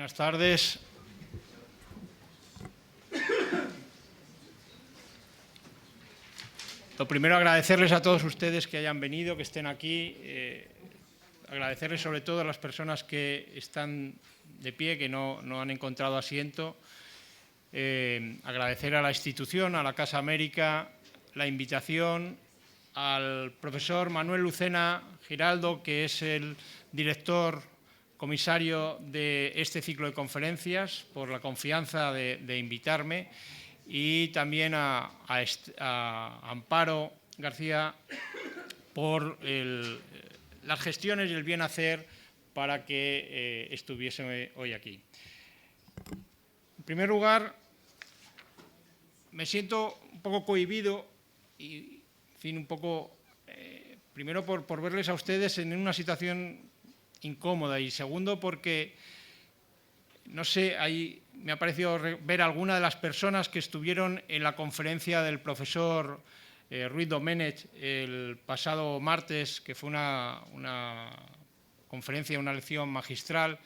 Buenas tardes. Lo primero, agradecerles a todos ustedes que hayan venido, que estén aquí. Agradecerles sobre todo a las personas que están de pie, que no han encontrado asiento. Agradecer a la institución, a la Casa América, la invitación, al profesor Manuel Lucena Giraldo, que es el director comisario de este ciclo de conferencias, por la confianza de invitarme, y también a Amparo García por las gestiones y el bien hacer para que estuviese hoy aquí. En primer lugar, me siento un poco cohibido y, en fin, un poco, primero por verles a ustedes en una situación incómoda, y segundo porque, no sé, ahí me ha parecido ver a alguna de las personas que estuvieron en la conferencia del profesor Ruiz Domènech el pasado martes, que fue una conferencia, una lección magistral,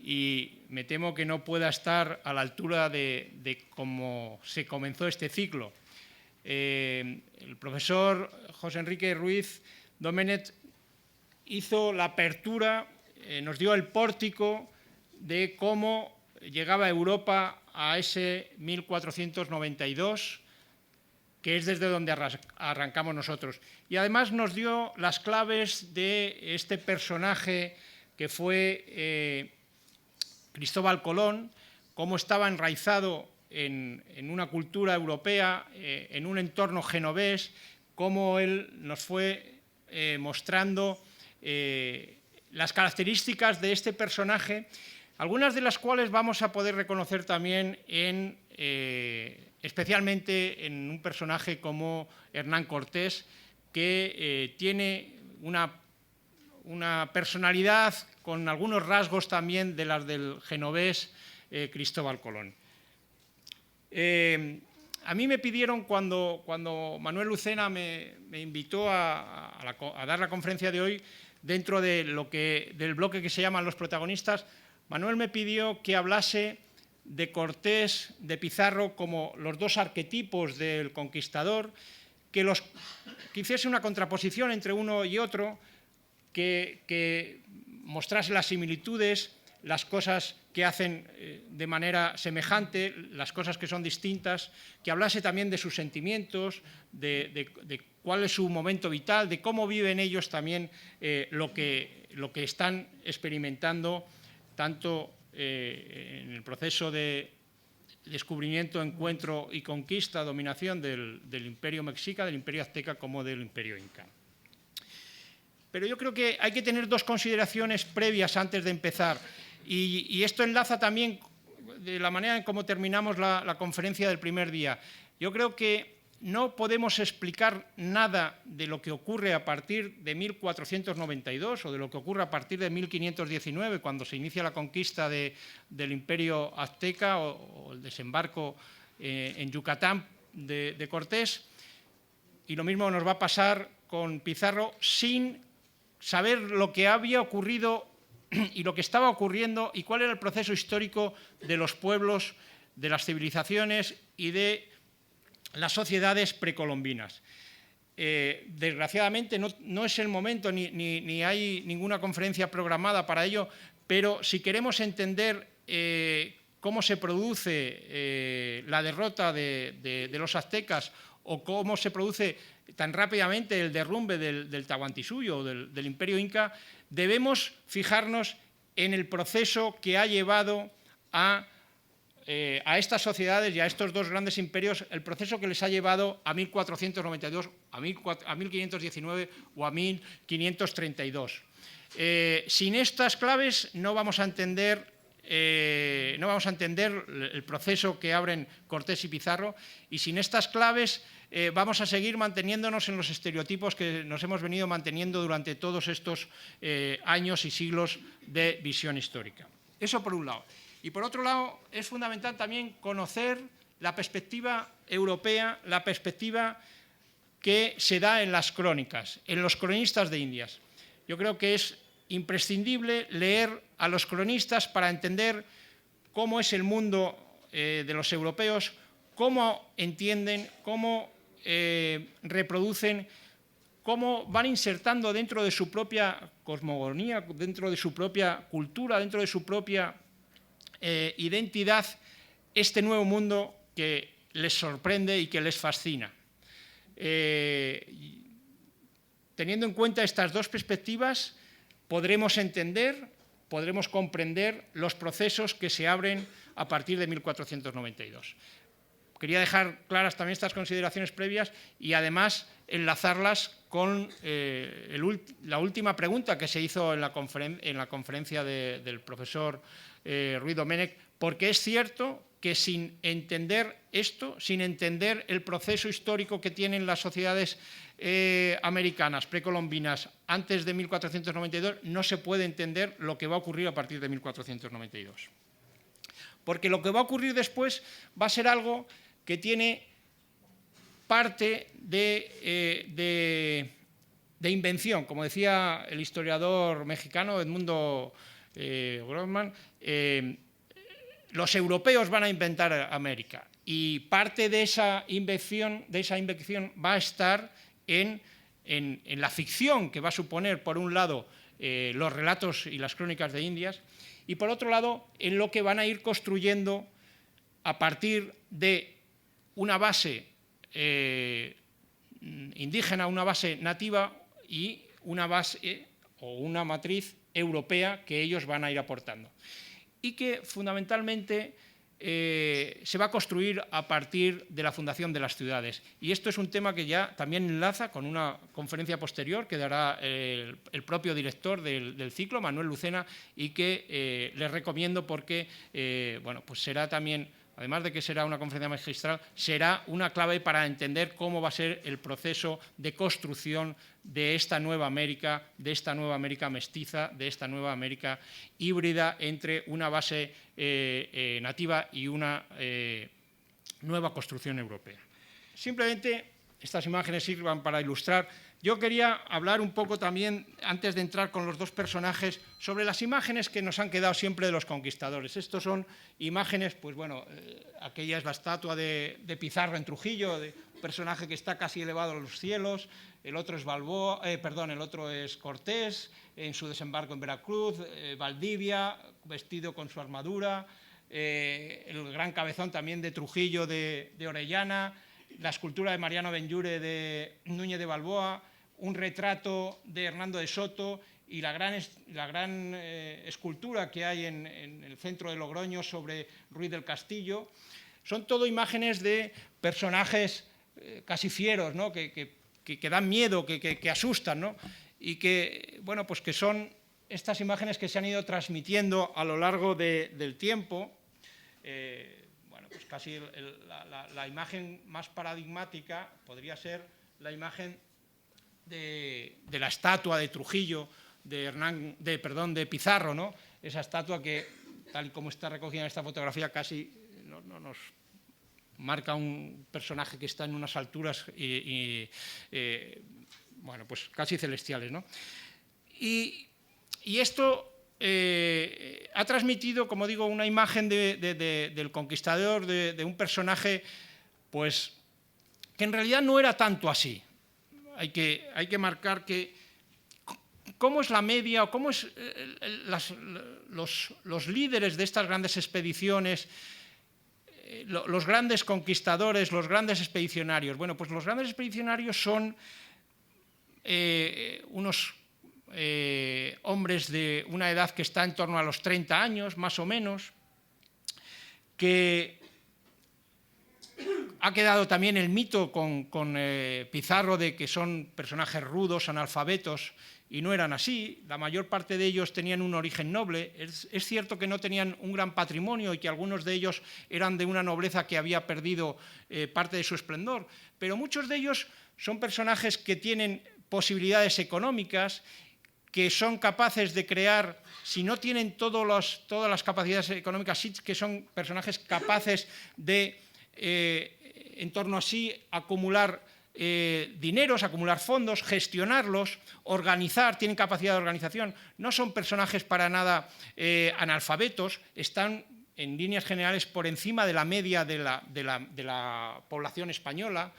y me temo que no pueda estar a la altura de cómo se comenzó este ciclo. El profesor José Enrique Ruiz Domènech hizo la apertura, nos dio el pórtico de cómo llegaba Europa a ese 1492, que es desde donde arrancamos nosotros. Y además nos dio las claves de este personaje que fue Cristóbal Colón, cómo estaba enraizado en una cultura europea, en un entorno genovés, cómo él nos fue mostrando las características de este personaje, algunas de las cuales vamos a poder reconocer también especialmente en un personaje como Hernán Cortés, que tiene una personalidad con algunos rasgos también de las del genovés Cristóbal Colón. A mí me pidieron, cuando Manuel Lucena me invitó a dar la conferencia de hoy, dentro de del bloque que se llaman Los Protagonistas, Manuel me pidió que hablase de Cortés, de Pizarro, como los dos arquetipos del conquistador, que hiciese una contraposición entre uno y otro, que mostrase las similitudes, las cosas que hacen de manera semejante, las cosas que son distintas, que hablase también de sus sentimientos, de cuál es su momento vital, de cómo viven ellos también lo que están experimentando, tanto en el proceso de descubrimiento, encuentro y conquista, dominación del Imperio Mexica, del Imperio Azteca, como del Imperio Inca. Pero yo creo que hay que tener dos consideraciones previas antes de empezar, y esto enlaza también de la manera en cómo terminamos la conferencia del primer día. Yo creo que no podemos explicar nada de lo que ocurre a partir de 1492 o de lo que ocurre a partir de 1519, cuando se inicia la conquista del Imperio Azteca o el desembarco en Yucatán de Cortés, y lo mismo nos va a pasar con Pizarro, sin saber lo que había ocurrido y lo que estaba ocurriendo y cuál era el proceso histórico de los pueblos, de las civilizaciones y de las sociedades precolombinas. Desgraciadamente no es el momento ni hay ninguna conferencia programada para ello, pero si queremos entender cómo se produce la derrota de los aztecas, o cómo se produce tan rápidamente el derrumbe del Tahuantinsuyo o del Imperio Inca, debemos fijarnos en el proceso que ha llevado a estas sociedades y a estos dos grandes imperios, el proceso que les ha llevado a 1492, a 1519 o a 1532. Sin estas claves no vamos a entender el proceso que abren Cortés y Pizarro, y sin estas claves vamos a seguir manteniéndonos en los estereotipos que nos hemos venido manteniendo durante todos estos años y siglos de visión histórica. Eso por un lado. Y por otro lado, es fundamental también conocer la perspectiva europea, la perspectiva que se da en las crónicas, en los cronistas de Indias. Yo creo que es imprescindible leer a los cronistas para entender cómo es el mundo de los europeos, cómo entienden, cómo reproducen, cómo van insertando dentro de su propia cosmogonía, dentro de su propia cultura, dentro de su propia identidad, este nuevo mundo que les sorprende y que les fascina. Teniendo en cuenta estas dos perspectivas, podremos entender, podremos comprender los procesos que se abren a partir de 1492. Quería dejar claras también estas consideraciones previas y además enlazarlas con la última pregunta que se hizo en la conferencia del profesor Ruiz Domènech, porque es cierto que sin entender esto, sin entender el proceso histórico que tienen las sociedades americanas precolombinas antes de 1492, no se puede entender lo que va a ocurrir a partir de 1492. Porque lo que va a ocurrir después va a ser algo que tiene parte de invención. Como decía el historiador mexicano Edmundo Grossman, los europeos van a inventar América y parte de esa invención va a estar en la ficción que va a suponer, por un lado, los relatos y las crónicas de Indias y, por otro lado, en lo que van a ir construyendo a partir de una base indígena, una base nativa y una base o una matriz europea que ellos van a ir aportando. Y que fundamentalmente se va a construir a partir de la fundación de las ciudades. Y esto es un tema que ya también enlaza con una conferencia posterior que dará el propio director del ciclo, Manuel Lucena, y que les recomiendo porque bueno, pues será también, además de que será una conferencia magistral, será una clave para entender cómo va a ser el proceso de construcción de esta nueva América mestiza, de esta nueva América híbrida entre una base nativa y una nueva construcción europea. Simplemente estas imágenes sirvan para ilustrar. Yo quería hablar un poco también, antes de entrar con los dos personajes, sobre las imágenes que nos han quedado siempre de los conquistadores. Estos son imágenes, pues bueno, aquella es la estatua de Pizarro en Trujillo, de un personaje que está casi elevado a los cielos. El otro es el otro es Cortés en su desembarco en Veracruz, Valdivia vestido con su armadura, el gran cabezón también de Trujillo de Orellana, la escultura de Mariano Benlliure de Núñez de Balboa, un retrato de Hernando de Soto y la gran escultura que hay en el centro de Logroño sobre Ruiz del Castillo. Son todo imágenes de personajes casi fieros, ¿no? que dan miedo, que asustan, ¿no? Y que, bueno, pues que son estas imágenes que se han ido transmitiendo a lo largo del tiempo. Bueno, pues casi la imagen más paradigmática podría ser la imagen de la estatua de Trujillo, de Pizarro, ¿no? Esa estatua que, tal y como está recogida en esta fotografía, casi nos marca un personaje que está en unas alturas bueno, pues casi celestiales, ¿no? Y esto ha transmitido, como digo, una imagen del conquistador, de un personaje, pues, que en realidad no era tanto así. Hay que marcar que cómo es la media o cómo es los líderes de estas grandes expediciones, los grandes conquistadores, los grandes expedicionarios. Bueno, pues los grandes expedicionarios son unos hombres de una edad que está en torno a los 30 años, más o menos, que ha quedado también el mito con Pizarro de que son personajes rudos, analfabetos, y no eran así. La mayor parte de ellos tenían un origen noble. Es cierto que no tenían un gran patrimonio y que algunos de ellos eran de una nobleza que había perdido parte de su esplendor, pero muchos de ellos son personajes que tienen posibilidades económicas, que son capaces de crear, si no tienen todas las capacidades económicas, sí que son personajes capaces de, en torno a sí, acumular dineros, acumular fondos, gestionarlos, organizar, tienen capacidad de organización, no son personajes para nada analfabetos, están en líneas generales por encima de la media de la población española.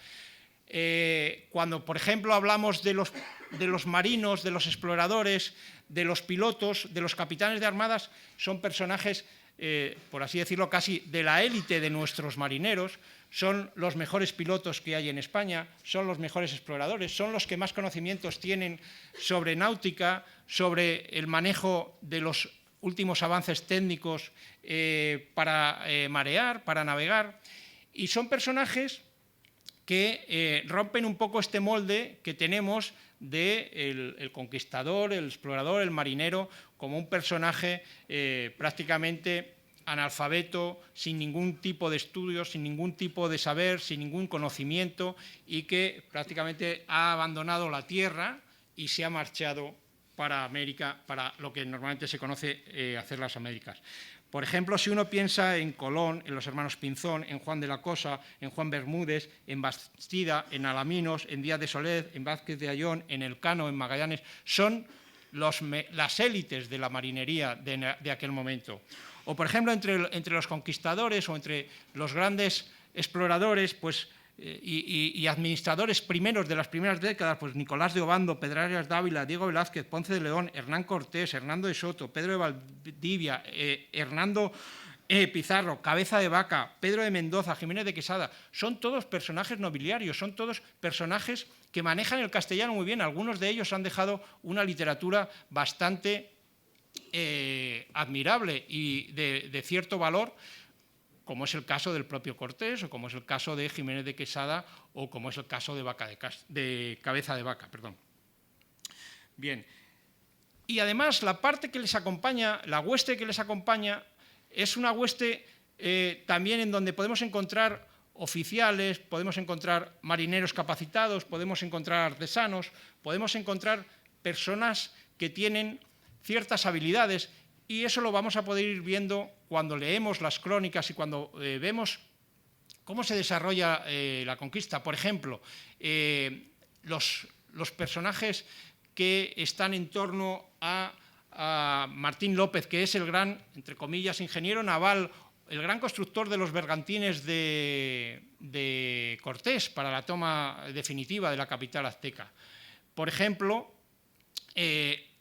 Cuando, por ejemplo, hablamos de los marinos, de los exploradores, de los pilotos, de los capitanes de armadas, son personajes, por así decirlo, casi de la élite de nuestros marineros, son los mejores pilotos que hay en España, son los mejores exploradores, son los que más conocimientos tienen sobre náutica, sobre el manejo de los últimos avances técnicos para marear, para navegar, y son personajes que rompen un poco este molde que tenemos de el conquistador, el explorador, el marinero, como un personaje prácticamente analfabeto, sin ningún tipo de estudios, sin ningún tipo de saber, sin ningún conocimiento, y que prácticamente ha abandonado la tierra y se ha marchado para América, para lo que normalmente se conoce hacer las Américas. Por ejemplo, si uno piensa en Colón, en los hermanos Pinzón, en Juan de la Cosa, en Juan Bermúdez, en Bastida, en Alaminos, en Díaz de Solez, en Vázquez de Ayllón, en Elcano, en Magallanes, son las élites de la marinería de aquel momento. O, por ejemplo, entre los conquistadores o entre los grandes exploradores, pues, y administradores primeros de las primeras décadas, pues Nicolás de Obando, Pedrarias Dávila, Diego Velázquez, Ponce de León, Hernán Cortés, Hernando de Soto, Pedro de Valdivia, Hernando Pizarro, Cabeza de Vaca, Pedro de Mendoza, Jiménez de Quesada, son todos personajes nobiliarios, son todos personajes que manejan el castellano muy bien. Algunos de ellos han dejado una literatura bastante admirable y de cierto valor, como es el caso del propio Cortés, o como es el caso de Jiménez de Quesada, o como es el caso de Cabeza de Vaca. Perdón. Bien. Y además la parte que les acompaña, la hueste que les acompaña, es una hueste también en donde podemos encontrar oficiales, podemos encontrar marineros capacitados, podemos encontrar artesanos, podemos encontrar personas que tienen ciertas habilidades, y eso lo vamos a poder ir viendo cuando leemos las crónicas y cuando vemos cómo se desarrolla la conquista. Por ejemplo, los personajes que están en torno a Martín López, que es el gran, entre comillas, ingeniero naval, el gran constructor de los bergantines de Cortés para la toma definitiva de la capital azteca. Por ejemplo,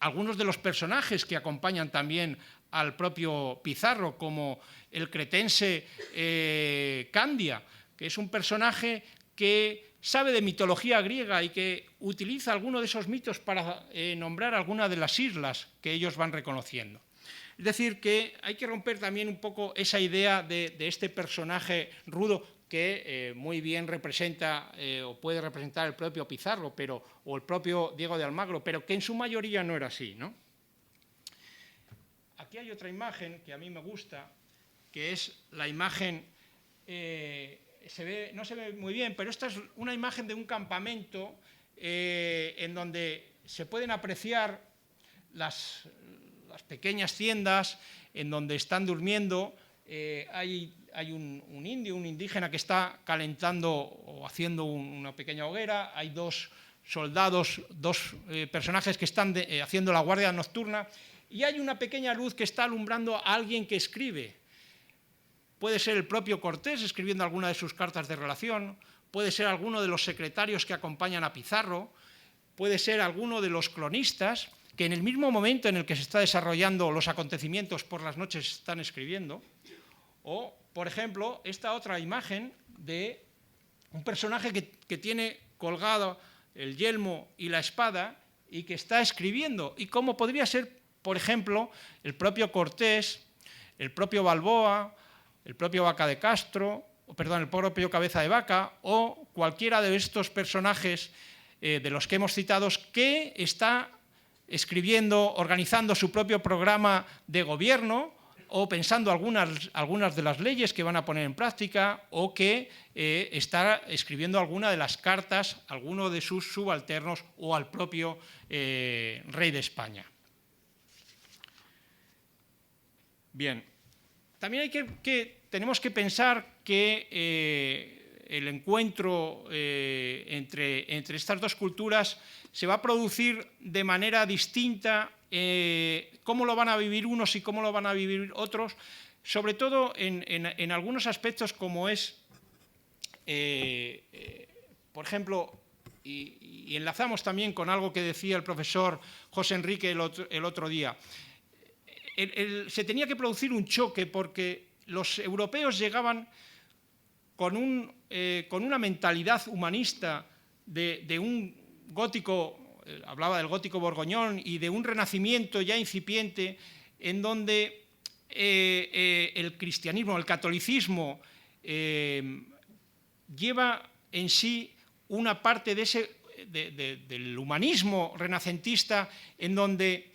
algunos de los personajes que acompañan también al propio Pizarro, como el cretense Candia, que es un personaje que sabe de mitología griega y que utiliza alguno de esos mitos para nombrar alguna de las islas que ellos van reconociendo. Es decir, que hay que romper también un poco esa idea de este personaje rudo que muy bien representa o puede representar el propio Pizarro o el propio Diego de Almagro, pero que en su mayoría no era así, ¿no? Aquí hay otra imagen que a mí me gusta, que es la imagen, no se ve muy bien, pero esta es una imagen de un campamento en donde se pueden apreciar las pequeñas tiendas en donde están durmiendo. Hay un indio, un indígena que está calentando o haciendo una pequeña hoguera, hay dos soldados, dos personajes que están haciendo la guardia nocturna, y hay una pequeña luz que está alumbrando a alguien que escribe. Puede ser el propio Cortés escribiendo alguna de sus cartas de relación, puede ser alguno de los secretarios que acompañan a Pizarro, puede ser alguno de los cronistas que en el mismo momento en el que se está desarrollando los acontecimientos por las noches están escribiendo. O, por ejemplo, esta otra imagen de un personaje que tiene colgado el yelmo y la espada y que está escribiendo, y cómo podría ser, por ejemplo, el propio Cortés, el propio Balboa, el propio Vaca de Castro, el propio Cabeza de Vaca, o cualquiera de estos personajes de los que hemos citado, que está escribiendo, organizando su propio programa de gobierno, o pensando algunas de las leyes que van a poner en práctica, o que está escribiendo alguna de las cartas a alguno de sus subalternos o al propio rey de España. Bien, también tenemos que pensar que el encuentro entre estas dos culturas se va a producir de manera distinta, cómo lo van a vivir unos y cómo lo van a vivir otros, sobre todo en algunos aspectos como es, por ejemplo, y enlazamos también con algo que decía el profesor José Enrique el otro día, se tenía que producir un choque porque los europeos llegaban con una mentalidad humanista de un gótico, hablaba del gótico borgoñón, y de un renacimiento ya incipiente, en donde el cristianismo, el catolicismo, lleva en sí una parte del humanismo renacentista, en donde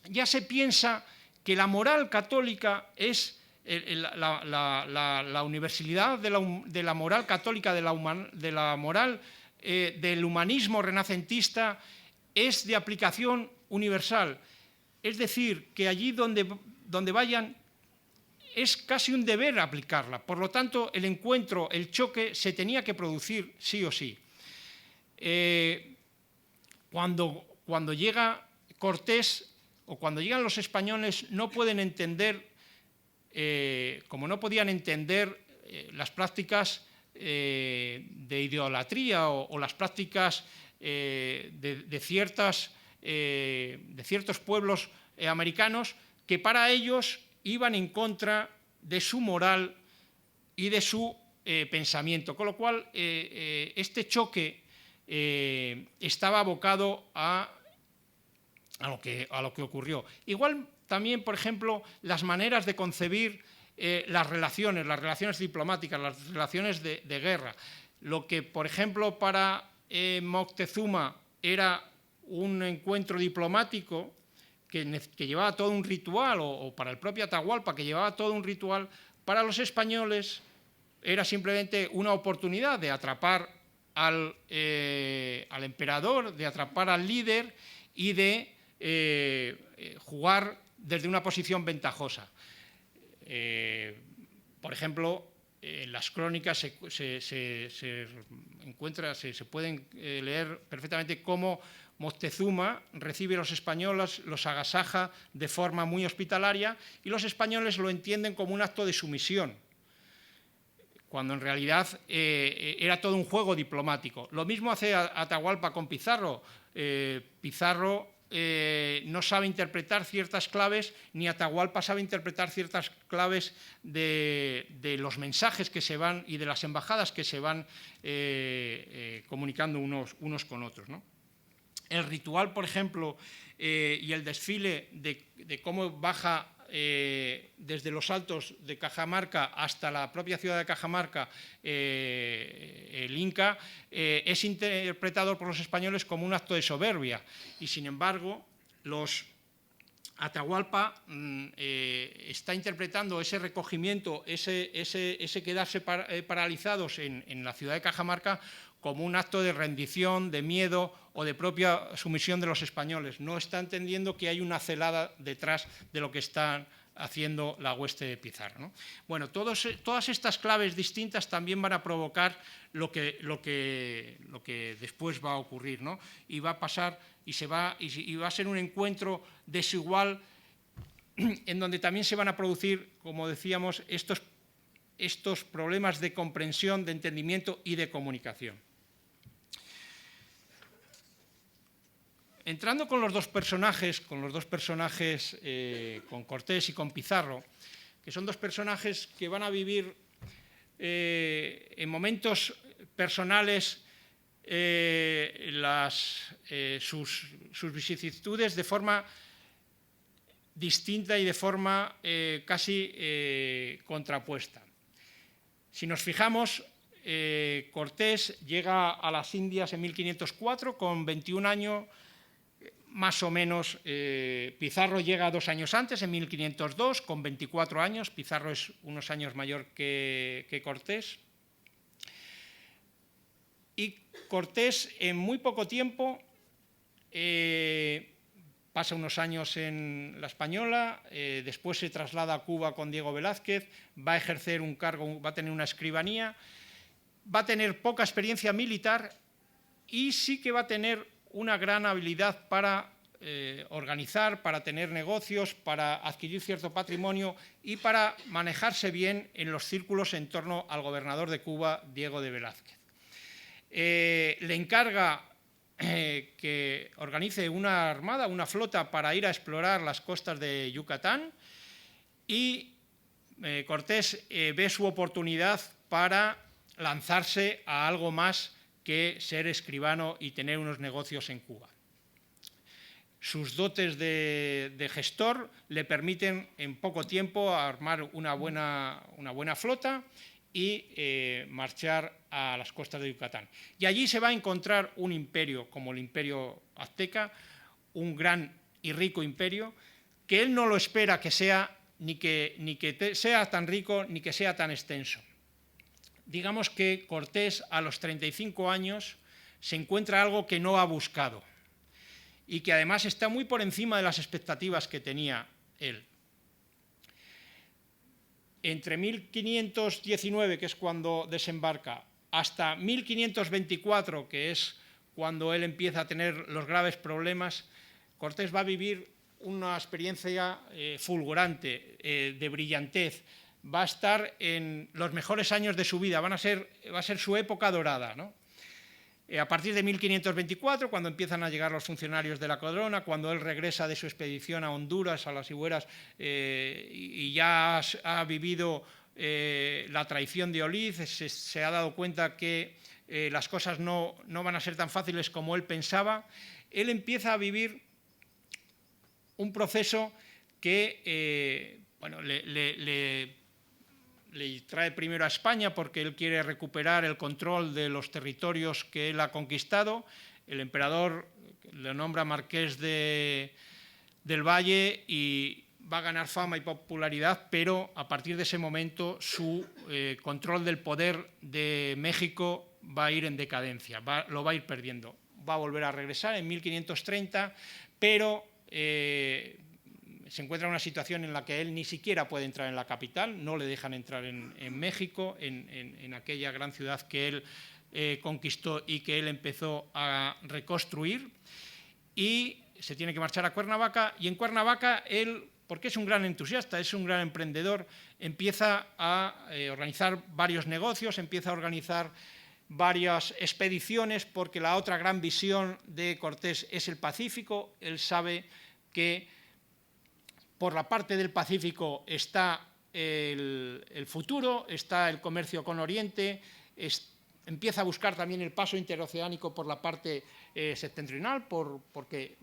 ya se piensa que la moral católica es la universalidad de la moral católica, de la moral del humanismo renacentista, es de aplicación universal. Es decir, que allí donde vayan es casi un deber aplicarla. Por lo tanto, el encuentro, el choque, se tenía que producir sí o sí. Cuando llega Cortés o cuando llegan los españoles, no pueden entender, como no podían entender las prácticas de idolatría o las prácticas de ciertos pueblos americanos, que para ellos iban en contra de su moral y de su pensamiento. Con lo cual, este choque estaba abocado a lo que ocurrió. Igual también, por ejemplo, las maneras de concebir las relaciones diplomáticas, las relaciones de guerra. Lo que, por ejemplo, para Moctezuma era un encuentro diplomático que llevaba todo un ritual, o para el propio Atahualpa, que llevaba todo un ritual, para los españoles era simplemente una oportunidad de atrapar al emperador, de atrapar al líder y de jugar desde una posición ventajosa. Por ejemplo, en las crónicas se pueden leer perfectamente cómo Moctezuma recibe a los españoles, los agasaja de forma muy hospitalaria, y los españoles lo entienden como un acto de sumisión, cuando en realidad era todo un juego diplomático. Lo mismo hace Atahualpa con Pizarro. Pizarro no sabe interpretar ciertas claves, ni Atahualpa sabe interpretar ciertas claves de los mensajes que se van y de las embajadas que se van comunicando unos con otros, ¿no? El ritual, por ejemplo, y el desfile de cómo baja desde los altos de Cajamarca hasta la propia ciudad de Cajamarca el Inca, es interpretado por los españoles como un acto de soberbia, y sin embargo Atahualpa está interpretando ese recogimiento, ese quedarse paralizados en la ciudad de Cajamarca como un acto de rendición, de miedo o de propia sumisión de los españoles. No está entendiendo que hay una celada detrás de lo que están haciendo la hueste de Pizarro, ¿no? Bueno, todas estas claves distintas también van a provocar lo que después va a ocurrir, ¿no? Y va a pasar y va a ser un encuentro desigual, en donde también se van a producir, como decíamos, estos problemas de comprensión, de entendimiento y de comunicación. Entrando con los dos personajes, con Cortés y con Pizarro, que son dos personajes que van a vivir en momentos personales sus vicisitudes de forma distinta y de forma casi contrapuesta. Si nos fijamos, Cortés llega a las Indias en 1504 con 21 años, más o menos. Pizarro llega 2 años antes, en 1502, con 24 años. Pizarro es unos años mayor que Cortés. Y Cortés, en muy poco tiempo, pasa unos años en la Española, después se traslada a Cuba con Diego Velázquez, va a ejercer un cargo, va a tener una escribanía, va a tener poca experiencia militar y sí que va a tener una gran habilidad para organizar, para tener negocios, para adquirir cierto patrimonio y para manejarse bien en los círculos en torno al gobernador de Cuba, Diego de Velázquez. Le encarga que organice una armada, una flota para ir a explorar las costas de Yucatán y Cortés ve su oportunidad para lanzarse a algo más que ser escribano y tener unos negocios en Cuba. Sus dotes de gestor le permiten en poco tiempo armar una buena flota y marchar a las costas de Yucatán. Y allí se va a encontrar un imperio como el imperio azteca, un gran y rico imperio, que él no lo espera que sea ni que sea tan rico ni que sea tan extenso. Digamos que Cortés a los 35 años se encuentra algo que no ha buscado y que además está muy por encima de las expectativas que tenía él. Entre 1519, que es cuando desembarca, hasta 1524, que es cuando él empieza a tener los graves problemas, Cortés va a vivir una experiencia fulgurante, de brillantez. Va a estar en los mejores años de su vida, va a ser su época dorada, ¿no? A partir de 1524, cuando empiezan a llegar los funcionarios de la corona, cuando él regresa de su expedición a Honduras, a las Higueras, y ya ha vivido la traición de Olid, se ha dado cuenta que las cosas no van a ser tan fáciles como él pensaba, él empieza a vivir un proceso que le trae primero a España porque él quiere recuperar el control de los territorios que él ha conquistado. El emperador le nombra marqués del Valle y va a ganar fama y popularidad, pero a partir de ese momento su control del poder de México va a ir en decadencia, lo va a ir perdiendo. Va a volver a regresar en 1530, pero se encuentra en una situación en la que él ni siquiera puede entrar en la capital, no le dejan entrar en México, en aquella gran ciudad que él conquistó y que él empezó a reconstruir, y se tiene que marchar a Cuernavaca, y en Cuernavaca él, porque es un gran entusiasta, es un gran emprendedor, empieza a organizar varios negocios, empieza a organizar varias expediciones, porque la otra gran visión de Cortés es el Pacífico. Él sabe que por la parte del Pacífico está el futuro, está el comercio con Oriente, empieza a buscar también el paso interoceánico por la parte septentrional, porque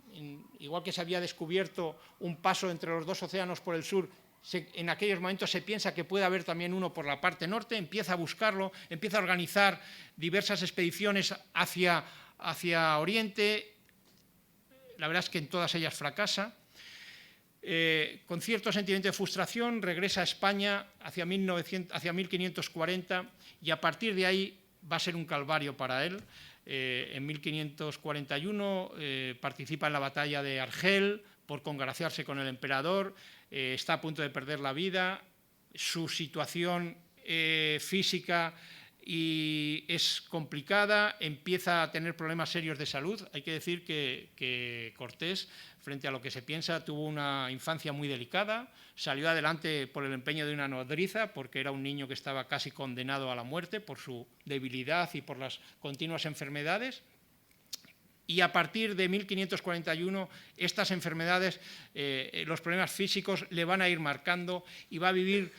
igual que se había descubierto un paso entre los dos océanos por el sur, en aquellos momentos se piensa que puede haber también uno por la parte norte, empieza a buscarlo, empieza a organizar diversas expediciones hacia Oriente. La verdad es que en todas ellas fracasa. Con cierto sentimiento de frustración regresa a España hacia 1540, y a partir de ahí va a ser un calvario para él. En 1541 participa en la batalla de Argel por congraciarse con el emperador, está a punto de perder la vida, su situación física es complicada, empieza a tener problemas serios de salud. Hay que decir que Cortés, frente a lo que se piensa, tuvo una infancia muy delicada, salió adelante por el empeño de una nodriza, porque era un niño que estaba casi condenado a la muerte por su debilidad y por las continuas enfermedades. Y a partir de 1541 estas enfermedades, los problemas físicos le van a ir marcando, y va a vivir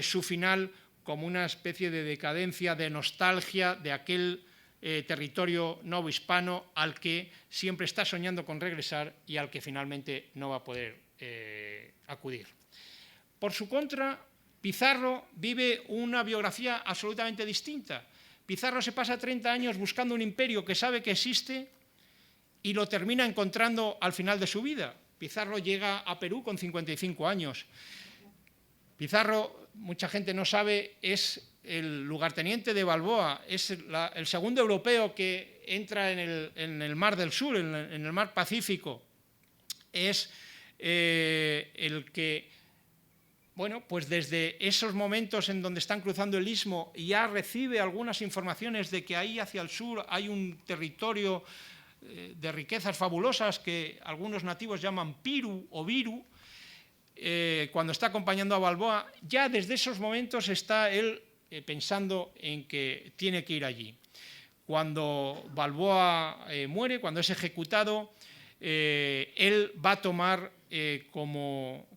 su final como una especie de decadencia, de nostalgia de aquel territorio novohispano al que siempre está soñando con regresar y al que finalmente no va a poder acudir. Por su contra, Pizarro vive una biografía absolutamente distinta. Pizarro se pasa 30 años buscando un imperio que sabe que existe y lo termina encontrando al final de su vida. Pizarro llega a Perú con 55 años. Pizarro, mucha gente no sabe, es el lugarteniente de Balboa, es el segundo europeo que entra en el Mar del Sur, en el Mar Pacífico. Es el que bueno, pues desde esos momentos en donde están cruzando el istmo ya recibe algunas informaciones de que ahí hacia el sur hay un territorio de riquezas fabulosas que algunos nativos llaman Piru o Viru. Cuando está acompañando a Balboa, ya desde esos momentos está él pensando en que tiene que ir allí. Cuando Balboa muere, cuando es ejecutado, él va a tomar como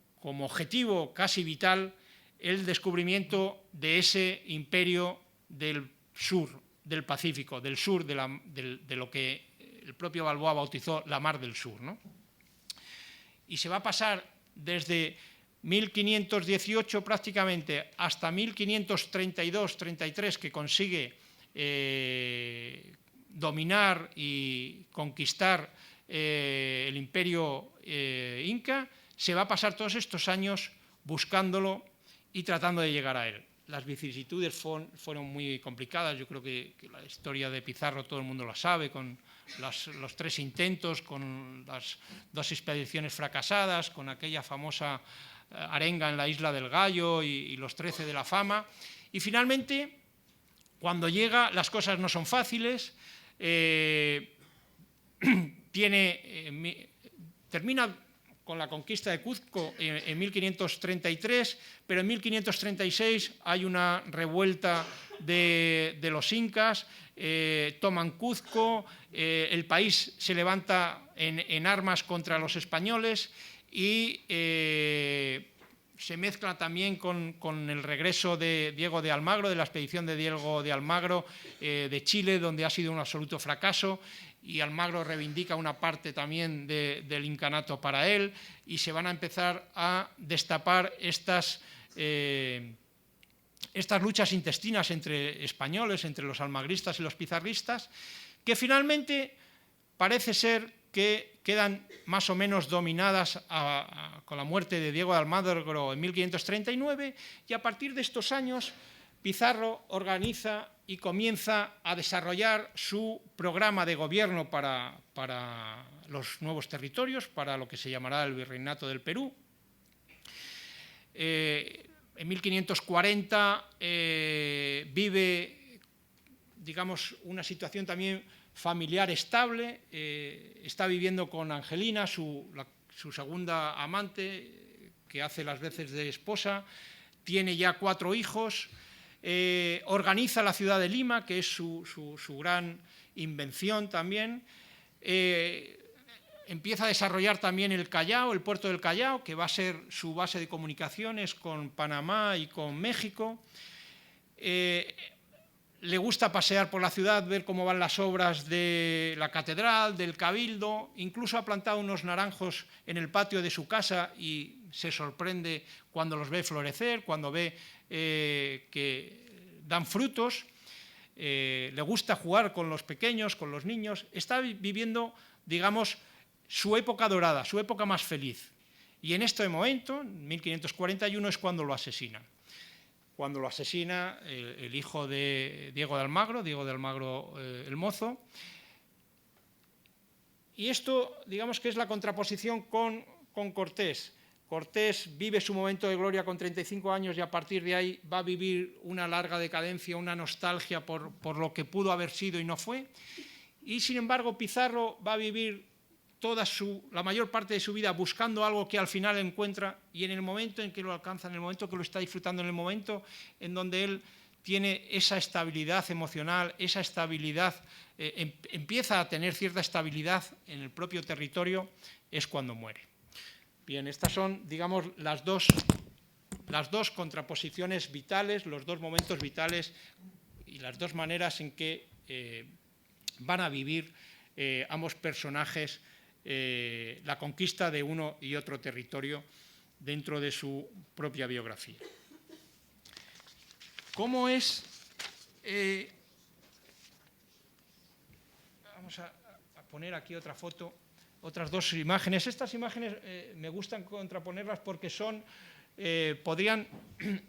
objetivo casi vital el descubrimiento de ese imperio del sur del Pacífico, del sur de lo que el propio Balboa bautizó la Mar del Sur, ¿no? Y se va a pasar desde 1518 prácticamente hasta 1532-33, que consigue dominar y conquistar el imperio inca. Se va a pasar todos estos años buscándolo y tratando de llegar a él. Las vicisitudes fueron muy complicadas. Yo creo que la historia de Pizarro todo el mundo la sabe, con los 3 intentos, con las 2 expediciones fracasadas, con aquella famosa arenga en la Isla del Gallo y los 13 de la Fama. Y finalmente, cuando llega, las cosas no son fáciles. Termina con la conquista de Cuzco en 1533, pero en 1536 hay una revuelta de los incas, toman Cuzco, el país se levanta en armas contra los españoles y se mezcla también con el regreso de Diego de Almagro, de la expedición de Diego de Almagro de Chile, donde ha sido un absoluto fracaso, y Almagro reivindica una parte también del incanato para él, y se van a empezar a destapar estas luchas intestinas entre españoles, entre los almagristas y los pizarristas, que finalmente parece ser que quedan más o menos dominadas con la muerte de Diego de Almagro en 1539, y a partir de estos años Pizarro organiza y comienza a desarrollar su programa de gobierno para los nuevos territorios, para lo que se llamará el Virreinato del Perú. En 1540 vive, digamos, una situación también familiar estable. Está viviendo con Angelina, su segunda amante, que hace las veces de esposa. Tiene ya 4 hijos. Organiza la ciudad de Lima, que es su gran invención también. Empieza a desarrollar también el Callao, el puerto del Callao, que va a ser su base de comunicaciones con Panamá y con México. Le gusta pasear por la ciudad, ver cómo van las obras de la catedral, del cabildo. Incluso ha plantado unos naranjos en el patio de su casa y se sorprende cuando los ve florecer, cuando ve que dan frutos. Le gusta jugar con los pequeños, con los niños. Está viviendo, digamos, su época dorada, su época más feliz. Y en este momento, en 1541, es cuando lo asesinan. Cuando lo asesina el hijo de Diego de Almagro el Mozo. Y esto, digamos que es la contraposición con Cortés. Cortés vive su momento de gloria con 35 años y a partir de ahí va a vivir una larga decadencia, una nostalgia por lo que pudo haber sido y no fue. Y sin embargo Pizarro va a vivir la mayor parte de su vida buscando algo que al final encuentra, y en el momento en que lo alcanza, en el momento que lo está disfrutando, en el momento en donde él tiene esa estabilidad emocional, esa estabilidad, empieza a tener cierta estabilidad en el propio territorio, es cuando muere. Bien, estas son, digamos, las dos contraposiciones vitales, los 2 momentos vitales y las 2 maneras en que van a vivir ambos personajes la conquista de uno y otro territorio dentro de su propia biografía. ¿Cómo es? Vamos a poner aquí otra foto, otras 2 imágenes. Estas imágenes me gustan contraponerlas porque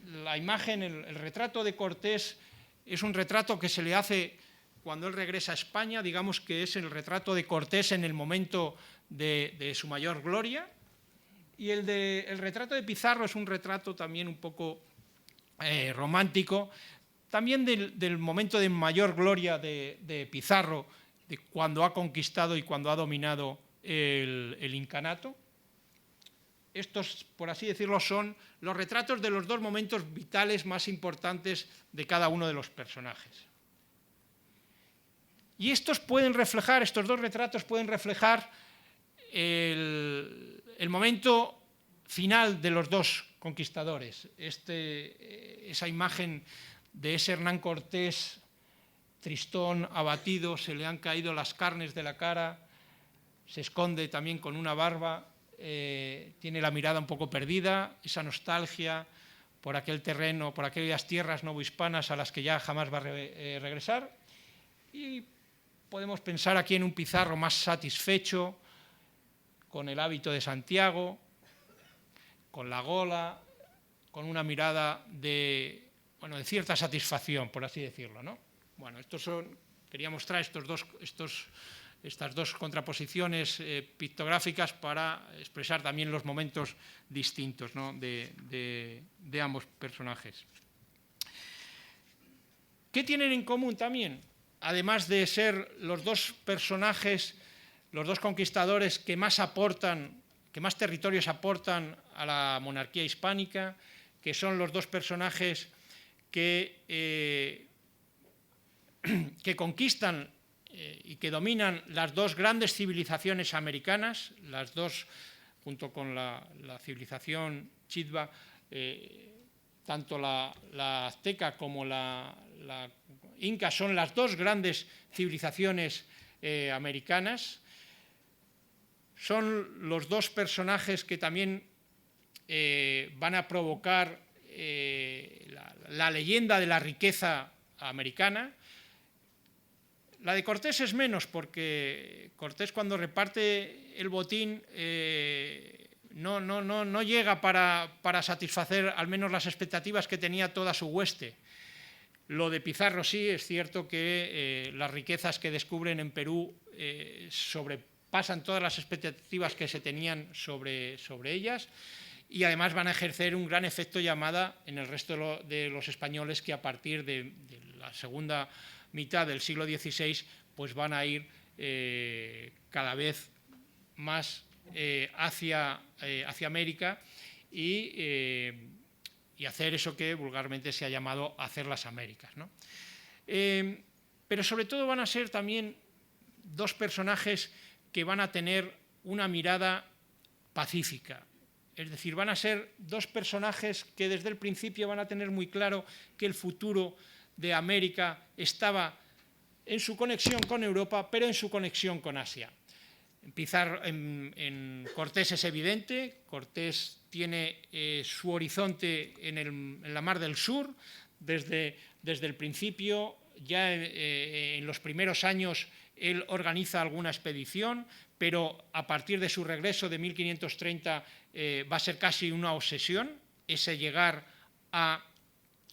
la imagen, el retrato de Cortés es un retrato que se le hace cuando él regresa a España, digamos que es el retrato de Cortés en el momento de su mayor gloria, Y el retrato de Pizarro es un retrato también un poco romántico, también del momento de mayor gloria de Pizarro, de cuando ha conquistado y cuando ha dominado el incanato. Estos, por así decirlo, son los retratos de los dos momentos vitales más importantes de cada uno de los personajes. Y estos dos retratos pueden reflejar el momento final de los dos conquistadores. Esa imagen de ese Hernán Cortés tristón, abatido, se le han caído las carnes de la cara, se esconde también con una barba, tiene la mirada un poco perdida, esa nostalgia por aquel terreno, por aquellas tierras novohispanas a las que ya jamás va a regresar. Y podemos pensar aquí en un Pizarro más satisfecho, con el hábito de Santiago, con la gola, con una mirada de cierta satisfacción, por así decirlo, ¿no? Bueno, quería mostrar estas dos contraposiciones pictográficas para expresar también los momentos distintos, ¿no?, de ambos personajes. ¿Qué tienen en común también? Además de ser los dos personajes, los dos conquistadores que más territorios aportan a la monarquía hispánica, que son los dos personajes que conquistan y que dominan las dos grandes civilizaciones americanas, las dos, junto con la civilización chitva, tanto la azteca como la inca son las dos grandes civilizaciones americanas. Son los dos personajes que también van a provocar la leyenda de la riqueza americana. La de Cortés es menos, porque Cortés, cuando reparte el botín, no llega para satisfacer al menos las expectativas que tenía toda su hueste. Lo de Pizarro sí, es cierto que las riquezas que descubren en Perú sobrepasan todas las expectativas que se tenían sobre ellas, y además van a ejercer un gran efecto llamada en el resto de los españoles, que a partir de la segunda mitad del siglo XVI pues van a ir cada vez más hacia América y hacer eso que vulgarmente se ha llamado hacer las Américas, ¿no? Pero sobre todo van a ser también dos personajes que van a tener una mirada pacífica. Es decir, van a ser dos personajes que desde el principio van a tener muy claro que el futuro de América estaba en su conexión con Europa, pero en su conexión con Asia. En Cortés es evidente. Cortés tiene su horizonte en la Mar del Sur desde el principio. Ya en los primeros años él organiza alguna expedición, pero a partir de su regreso de 1530 va a ser casi una obsesión ese llegar a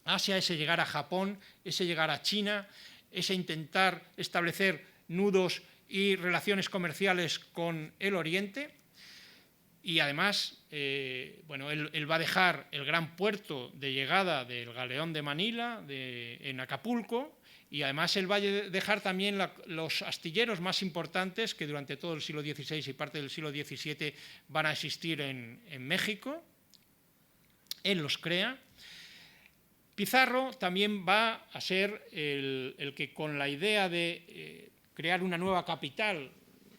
Asia, ese llegar a Japón, ese llegar a China, ese intentar establecer nudos y relaciones comerciales con el Oriente. Y además, él va a dejar el gran puerto de llegada del galeón de Manila, en Acapulco, y además él va a dejar también los astilleros más importantes que durante todo el siglo XVI y parte del siglo XVII van a existir en México. Él los crea. Pizarro también va a ser el que, con la idea de crear una nueva capital,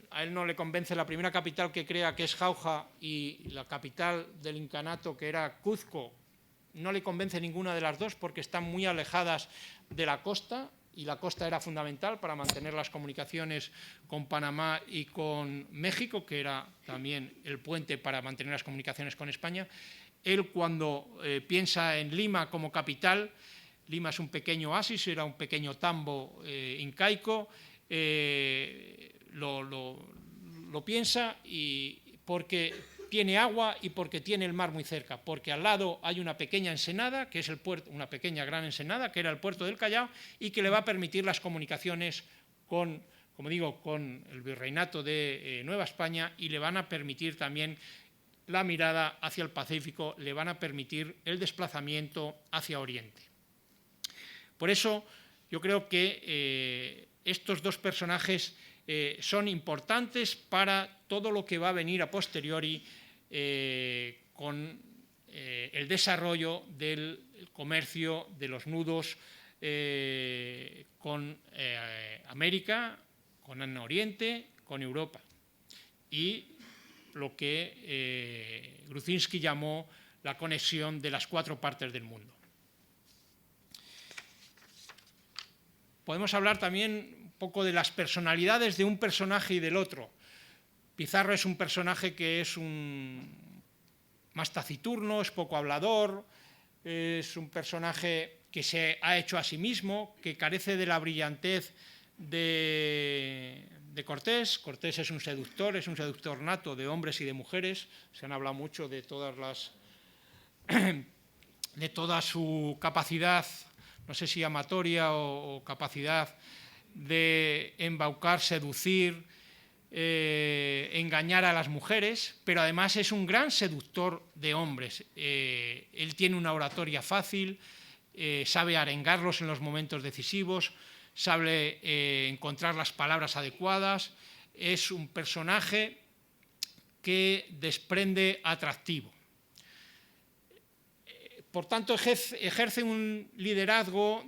a él no le convence la primera capital que crea, que es Jauja, y la capital del incanato, que era Cuzco, no le convence ninguna de las dos porque están muy alejadas de la costa, y la costa era fundamental para mantener las comunicaciones con Panamá y con México, que era también el puente para mantener las comunicaciones con España. Él, cuando piensa en Lima como capital, Lima es un pequeño oasis, era un pequeño tambo incaico, lo piensa porque tiene agua y porque tiene el mar muy cerca, porque al lado hay una pequeña ensenada, que es el puerto, una pequeña gran ensenada, que era el puerto del Callao, y que le va a permitir las comunicaciones con el virreinato de Nueva España, y le van a permitir también la mirada hacia el Pacífico, le van a permitir el desplazamiento hacia Oriente. Por eso yo creo que estos dos personajes son importantes para todo lo que va a venir a posteriori con el desarrollo del comercio de los nudos con América, con Oriente, con Europa y lo que Grudzinski llamó la conexión de las 4 partes del mundo. Podemos hablar también un poco de las personalidades de un personaje y del otro. Pizarro es un personaje que es más taciturno, es poco hablador, es un personaje que se ha hecho a sí mismo, que carece de la brillantez de Cortés. Cortés es un seductor nato de hombres y de mujeres. Se han hablado mucho de toda su capacidad, no sé si amatoria o capacidad de embaucar, seducir, engañar a las mujeres, pero además es un gran seductor de hombres. Él tiene una oratoria fácil, sabe arengarlos en los momentos decisivos, sabe encontrar las palabras adecuadas, es un personaje que desprende atractivo. Por tanto, ejerce un liderazgo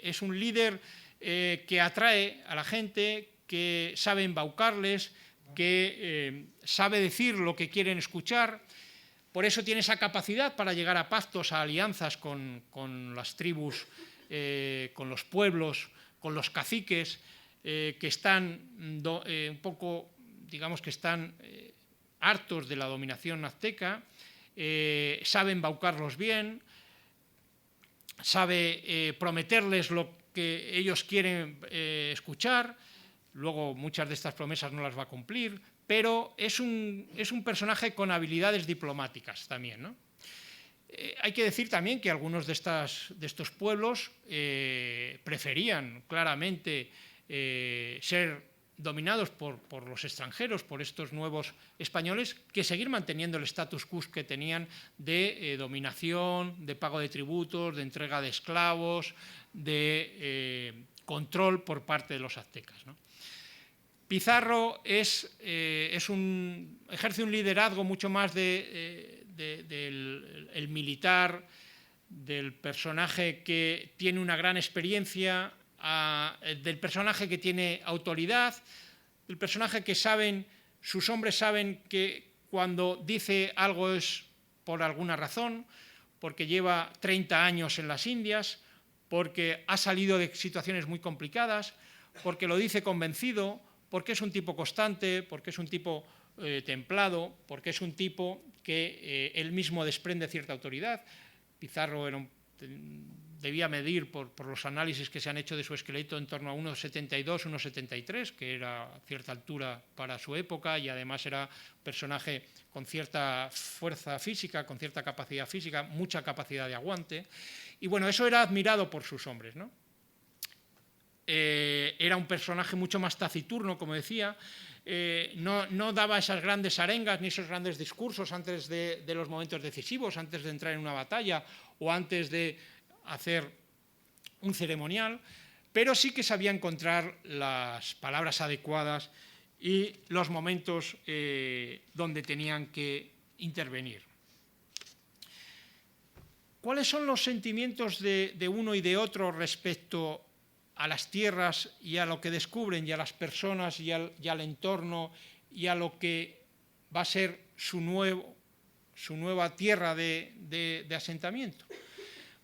es un líder que atrae a la gente, que sabe embaucarles, que sabe decir lo que quieren escuchar. Por eso tiene esa capacidad para llegar a pactos, a alianzas con las tribus, con los pueblos, con los caciques, que están un poco, digamos que están hartos de la dominación azteca, sabe embaucarlos bien, sabe prometerles lo que ellos quieren escuchar, luego muchas de estas promesas no las va a cumplir, pero es un personaje con habilidades diplomáticas también, ¿no? Hay que decir también que algunos de estos pueblos preferían claramente ser dominados por los extranjeros, por estos nuevos españoles, que seguir manteniendo el status quo que tenían de dominación, de pago de tributos, de entrega de esclavos, de control por parte de los aztecas, ¿no? Pizarro ejerce un liderazgo mucho más del militar, del personaje que tiene una gran experiencia, del personaje que tiene autoridad, del personaje que sus hombres saben que cuando dice algo es por alguna razón, porque lleva 30 años en las Indias, porque ha salido de situaciones muy complicadas, porque lo dice convencido, porque es un tipo constante, porque es un tipo templado, porque es un tipo que él mismo desprende cierta autoridad. Pizarro debía medir, por los análisis que se han hecho de su esqueleto, en torno a 1,72, 1,73, que era cierta altura para su época, y además era un personaje con cierta fuerza física, con cierta capacidad física, mucha capacidad de aguante. Y bueno, eso era admirado por sus hombres, ¿no? Era un personaje mucho más taciturno, como decía, no daba esas grandes arengas ni esos grandes discursos antes de los momentos decisivos, antes de entrar en una batalla o antes de hacer un ceremonial, pero sí que sabía encontrar las palabras adecuadas y los momentos donde tenían que intervenir. ¿Cuáles son los sentimientos de uno y de otro respecto a las tierras y a lo que descubren, y a las personas y al entorno y a lo que va a ser su nueva tierra de asentamiento?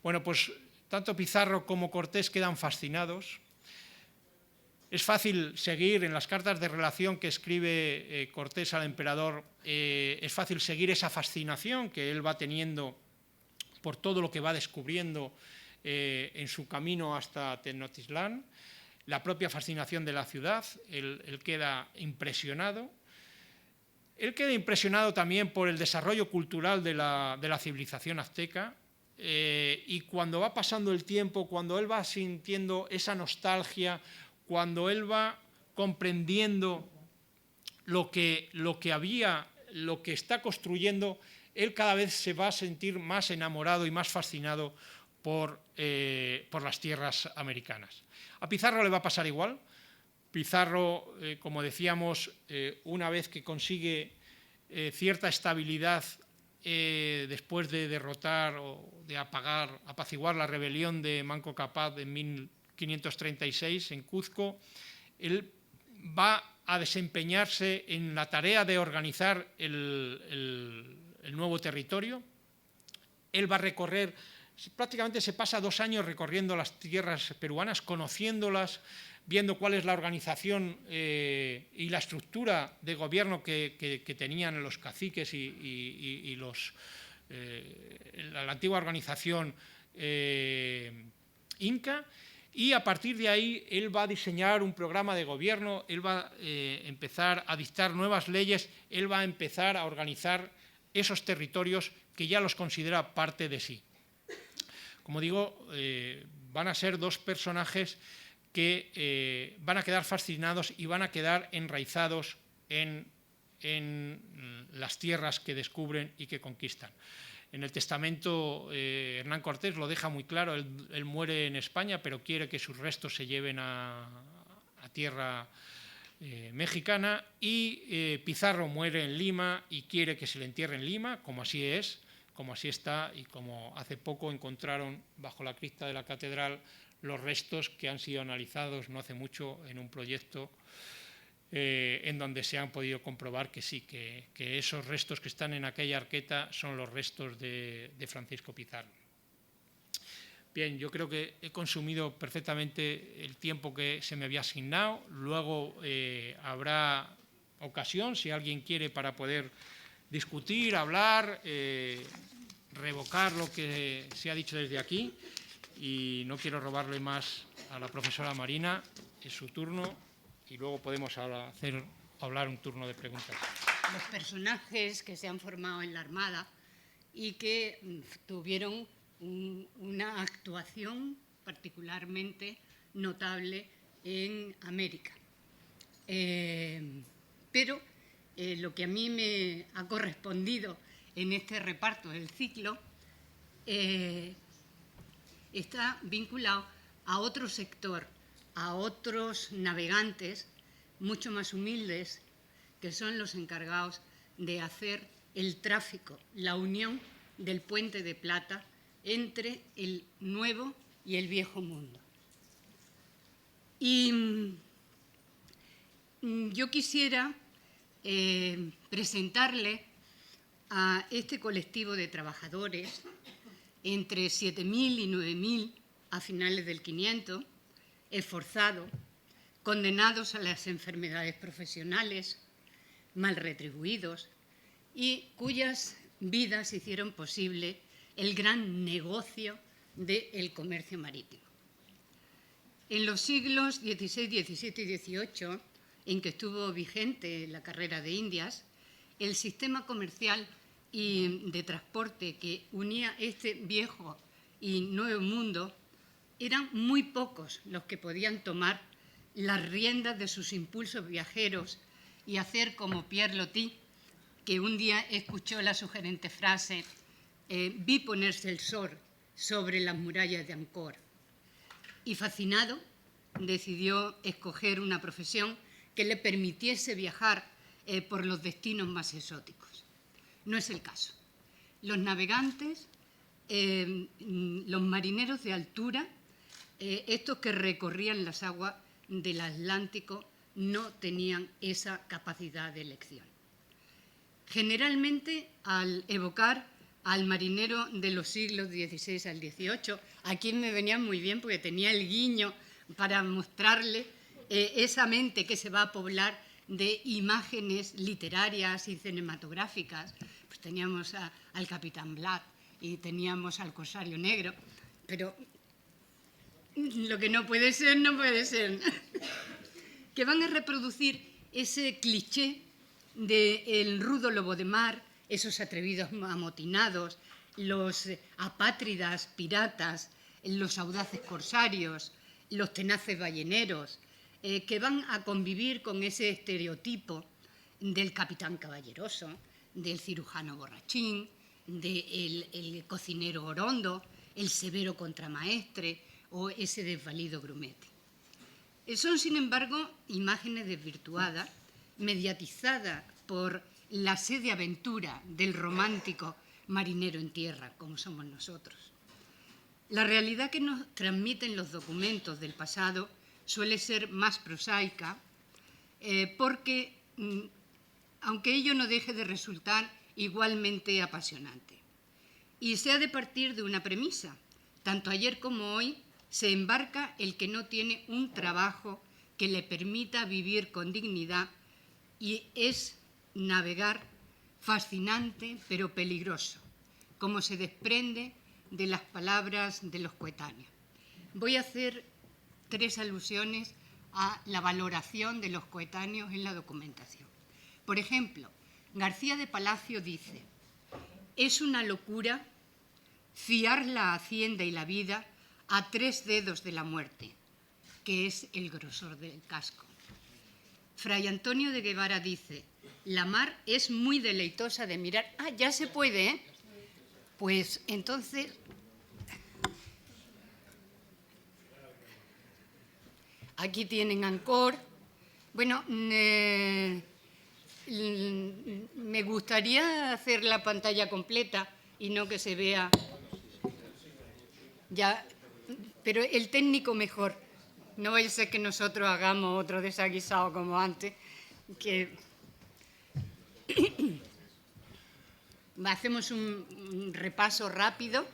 Bueno, pues tanto Pizarro como Cortés quedan fascinados. Es fácil seguir en las cartas de relación que escribe Cortés al emperador, es fácil seguir esa fascinación que él va teniendo por todo lo que va descubriendo en su camino hasta Tenochtitlán, la propia fascinación de la ciudad. Él queda impresionado. Él queda impresionado también por el desarrollo cultural de la civilización azteca, y cuando va pasando el tiempo, cuando él va sintiendo esa nostalgia, cuando él va comprendiendo lo que está construyendo, él cada vez se va a sentir más enamorado y más fascinado por las tierras americanas. A Pizarro le va a pasar igual. Pizarro, como decíamos, una vez que consigue cierta estabilidad después de derrotar o de apaciguar la rebelión de Manco Cápac en 1536 en Cuzco, él va a desempeñarse en la tarea de organizar el nuevo territorio. Él va a recorrer, prácticamente se pasa 2 años recorriendo las tierras peruanas, conociéndolas, viendo cuál es la organización y la estructura de gobierno que tenían los caciques y la antigua organización inca, y a partir de ahí él va a diseñar un programa de gobierno, él va a empezar a dictar nuevas leyes, él va a empezar a organizar esos territorios que ya los considera parte de sí. Como digo, van a ser 2 personajes que van a quedar fascinados y van a quedar enraizados en las tierras que descubren y que conquistan. En el testamento Hernán Cortés lo deja muy claro, él muere en España, pero quiere que sus restos se lleven a tierra mexicana, y Pizarro muere en Lima y quiere que se le entierre en Lima, como así es, como así está, y como hace poco encontraron bajo la cripta de la catedral los restos que han sido analizados no hace mucho en un proyecto en donde se han podido comprobar que sí, que esos restos que están en aquella arqueta son los restos de Francisco Pizarro. Bien, yo creo que he consumido perfectamente el tiempo que se me había asignado. Luego habrá ocasión, si alguien quiere, para poder discutir, hablar, revocar lo que se ha dicho desde aquí. Y no quiero robarle más a la profesora Marina, es su turno, y luego podemos hablar un turno de preguntas. Los personajes que se han formado en la Armada y que tuvieron una actuación particularmente notable en América. Pero lo que a mí me ha correspondido en este reparto del ciclo está vinculado a otro sector, a otros navegantes mucho más humildes, que son los encargados de hacer el tráfico, la unión del Puente de Plata entre el Nuevo y el Viejo Mundo. Y yo quisiera presentarle a este colectivo de trabajadores, entre 7.000 y 9.000 a finales del 500, esforzados, condenados a las enfermedades profesionales, mal retribuidos, y cuyas vidas hicieron posible el gran negocio del comercio marítimo. En los siglos XVI, XVII y XVIII, en que estuvo vigente la carrera de Indias, el sistema comercial y de transporte que unía este viejo y nuevo mundo, eran muy pocos los que podían tomar las riendas de sus impulsos viajeros y hacer como Pierre Loti, que un día escuchó la sugerente frase «vi ponerse el sol sobre las murallas de Angkor», y fascinado decidió escoger una profesión que le permitiese viajar por los destinos más exóticos. No es el caso. Los navegantes, los marineros de altura, estos que recorrían las aguas del Atlántico, no tenían esa capacidad de elección. Generalmente, al evocar al marinero de los siglos XVI al XVIII, a quien me venía muy bien porque tenía el guiño para mostrarle esa mente que se va a poblar de imágenes literarias y cinematográficas. Pues teníamos al Capitán Blood y teníamos al Corsario Negro, pero lo que no puede ser, no puede ser. Que van a reproducir ese cliché del rudo lobo de mar, esos atrevidos amotinados, los apátridas piratas, los audaces corsarios, los tenaces balleneros, que van a convivir con ese estereotipo del capitán caballeroso, del cirujano borrachín, del cocinero orondo, el severo contramaestre o ese desvalido grumete. Son, sin embargo, imágenes desvirtuadas, mediatizadas por la sed de aventura del romántico marinero en tierra, como somos nosotros. La realidad que nos transmiten los documentos del pasado suele ser más prosaica, porque, aunque ello no deje de resultar igualmente apasionante. Y se ha de partir de una premisa: tanto ayer como hoy se embarca el que no tiene un trabajo que le permita vivir con dignidad, y es navegar fascinante pero peligroso, como se desprende de las palabras de los coetáneos. Voy a hacer 3 alusiones a la valoración de los coetáneos en la documentación. Por ejemplo, García de Palacio dice: es una locura fiar la hacienda y la vida a 3 dedos de la muerte, que es el grosor del casco. Fray Antonio de Guevara dice: la mar es muy deleitosa de mirar. Ah, ya se puede, ¿eh? Pues entonces, aquí tienen Ancor. Bueno, me gustaría hacer la pantalla completa y no que se vea ya, pero el técnico mejor. No vaya a ser que nosotros hagamos otro desaguisado como antes, que hacemos un repaso rápido.